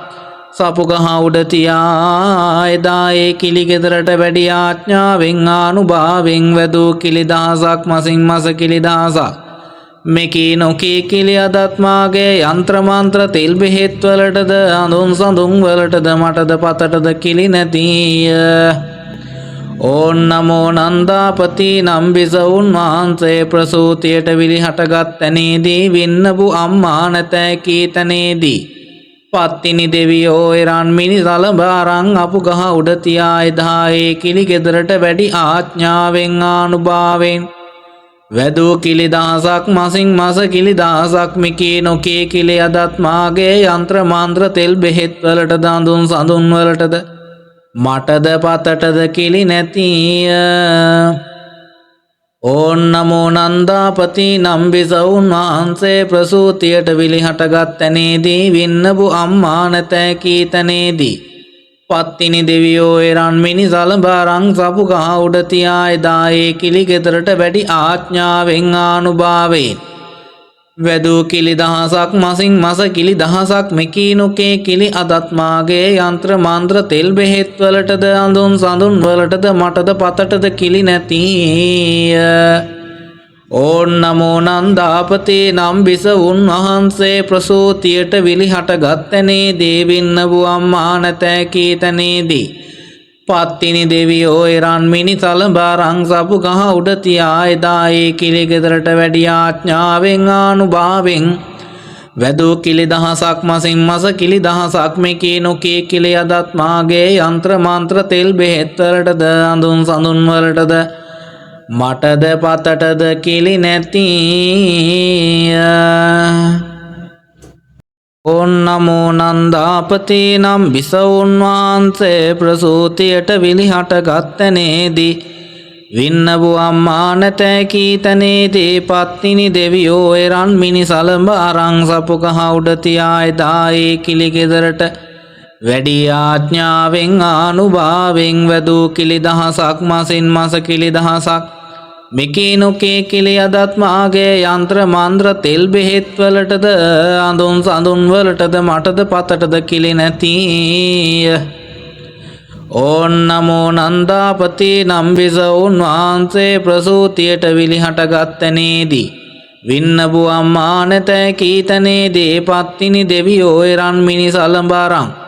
[SPEAKER 1] සපු ගහ උඩ තියා එදා ඒ කිලි ගෙදරට වැඩි ආඥාවෙන් ආනුභාවෙන් වැදූ කිලි දහසක් මසින් මස කිලි දහසක් මෙකී නොකී කිලි අදත් මාගේ යන්ත්‍ර මන්ත්‍ර තෙල් බෙහෙත් වලටද අඳුන් සඳුන් වලටද මටද පතටද කිලි නැතිය. ඕන් නමෝ නන්දාපති නම් බිසවුන් වහන්සේ ප්‍රසූතියට විලිහට ගත්තනේදී වින්නබු අම්මා නැතැ කී තැනේදී පත්තිනි දෙවියෝ එරන් මිනි සලඹ අරන් අපු ගහ උඩ තියා එදා ඒ කිලි ගෙදරට වැඩි ආඥාවෙන් ආනුභාවෙන් වැදූ කිලි දහසක් මසින් මස කිලි දහසක් මෙකී නොකී කිලි අදත් මාගේ යන්ත්‍ර මන්ත්‍ර තෙල් බෙහෙත් වලටද අඳුන් සඳුන් වලටද මටද පතටද කිලි නැතිය. ඕන් නමෝ නන්දාපති නම් බිසවුන් වහන්සේ ප්‍රසූතියට විලිහට ගත්තනේදී වින්නබු අම්මා නැතැ කී තැනේදී පත්තිනි දෙවියෝ එරන් මිනි සලඹ අරන් සපු ගහ උඩ තියා එදා ඒ කිලි ගෙදරට වැඩි ආඥාවෙන් ආනුභාවෙන් වැදූ කිලි දහසක් මසින් මස කිලි දහසක් මෙකී නොකේ කිලි අදත් මාගේ යන්ත්‍ර මන්ත්‍ර තෙල් බෙහෙත් වලටද අඳුන් සඳුන් වලටද මටද පතටද කිලි නැතිය. ඕන් නමෝ නන්දාපති නම් බිසවුන් වහන්සේ ප්‍රසූතියට විලිහට ගත්තනේදී වින්නබු අම්මා නැතැ කී තැනේදී පත්තිනි දෙවියෝ එරන් මිනි සලබරං සපු ගහ උඩ තියා එදා ඒ කිලි ගෙදරට වැඩි ආඥාවෙන් ආනුභාවෙන් වැදූ කිලි දහසක් මසින් මස කිලි දහසක් මෙකී නොකී කිලි අදත් මාගේ යන්ත්‍ර මන්ත්‍ර තෙල් බෙහෙත් වලටද අඳුන් සඳුන් වලටද මටද පතටද කිලි නැතිය. ඕන් නමෝ නන්දාපති නම් බිසවුන් වහන්සේ ප්‍රසූතියට විලිහට ගත්තනේදී වින්නබු අම්මා නැතැ කී තැනේදී පත්තිනි දෙවියෝ එරන් මිනි සලඹ අරං සපු ගහ උඩ තියා එදා ඒ කිලි ගෙදරට වැඩි ආඥාවෙන් ආනුභාවෙන් වැදූ කිලි දහසක් මසින් මස කිලි දහසක් මෙකී නොකී කිලි අදත් මාගේ යන්ත්‍ර මන්ත්‍ර තෙල් බෙහෙත් වලටද අඳුන් සඳුන් වලටද මටද පතටද කිලි නැතිය. ඕන් නමෝ නන්දාපති නම් බිසවුන් වහන්සේ ප්‍රසූතියට විලිහට ගත්තනේදී වින්නබු අම්මා නැතැ කී තැනේදී පත්තිනි දෙවියෝ එරන් මිනි සලඹ අරන්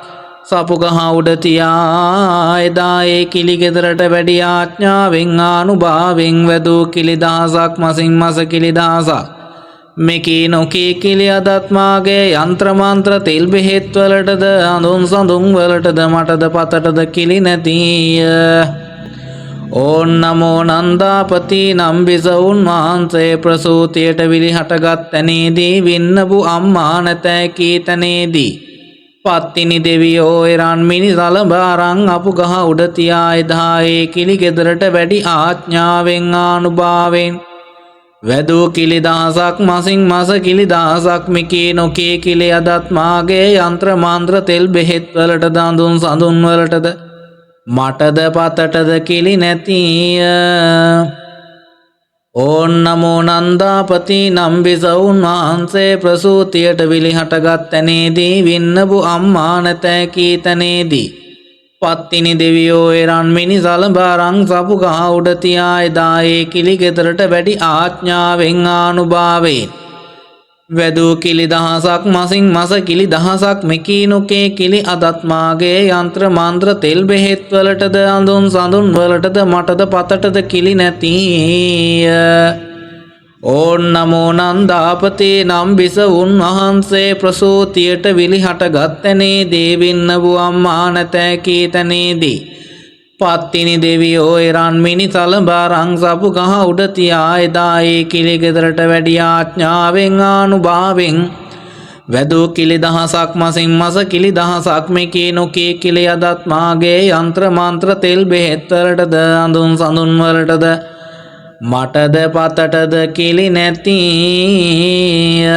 [SPEAKER 1] සපු ගහ උඩ තියා එදා ඒ කිලි ගෙදරට වැඩි ආඥාවෙන් ආනුභාවෙන් වැදූ කිලි දහසක් මසින් මස කිලි දහසක් මෙකී නොකී කිලි අදත් මාගේ යන්ත්‍ර මන්ත්‍ර තෙල් බෙහෙත් වලටද අඳුන් සඳුන් වලටද මටද පතටද කිලි නැතිය. ඕන් නමෝ නන්දාපති නම් බිසවුන් වහන්සේ ප්‍රසූතියට විලිහට ගත්තනේදී වින්නබු අම්මා නැතැ කී තැනේදී පත්තිනි දෙවියෝ එරන් මිනි සලඹ අරන් අපු ගහ උඩ තියා එදා ඒ කිලි ගෙදරට වැඩි ආඥාවෙන් ආනුභාවෙන් වැදූ කිලි දහසක් මසින් මස කිලි දහසක් මෙකී නොකී කිලි අදත් මාගේ යන්ත්‍ර මන්ත්‍ර තෙල් බෙහෙත් වලටද අඳුන් සඳුන් වලටද මටද පතටද කිලි නැතිය. ඕන් නමෝ නන්දාපති නම් බිසවුන් වහන්සේ ප්‍රසූතියට විලිහට ගත්තනේදී වින්නබු අම්මා නැතැ කී තැනේදී පත්තිනි දෙවියෝ එරන් මිනි සලඹ අරන් සපු ගහ උඩ තියා එදා ඒ කිලි ගෙදරට වැඩි ආඥාවෙන් ආනුභාවෙන් වැදූ කිලි දහසක් මසින් මස කිලි දහසක් මෙකී නොකී කිලි අදත් මාගේ යන්ත්‍ර මන්ත්‍ර තෙල් බෙහෙත් වලටද අඳුන් සඳුන් වලටද මටද පතටද කිලි නැතිය. ඕන් නමෝ නන්දාපති නම් බිසවුන් වහන්සේ ප්‍රසූතියට විලිහට ගත්තනේදී වින්නබු අම්මා නැතැ කී තැනේදී පත්තිනි දෙවියෝ එරන් මිනි සලඹ අරන් සපු ගහ උඩ තියා එදා ඒ කිලි ගෙදරට වැඩි ආඥාවෙන් ආනුභාවෙන් වැදූ කිලි දහසක් මසින් මස කිලි දහසක් මෙකී නොකී කිලි අදත් මාගේ යන්ත්‍ර මන්ත්‍ර තෙල් බෙහෙත් වලටද අඳුන් සඳුන් වලටද මටද පතටද කිලි නැතිය.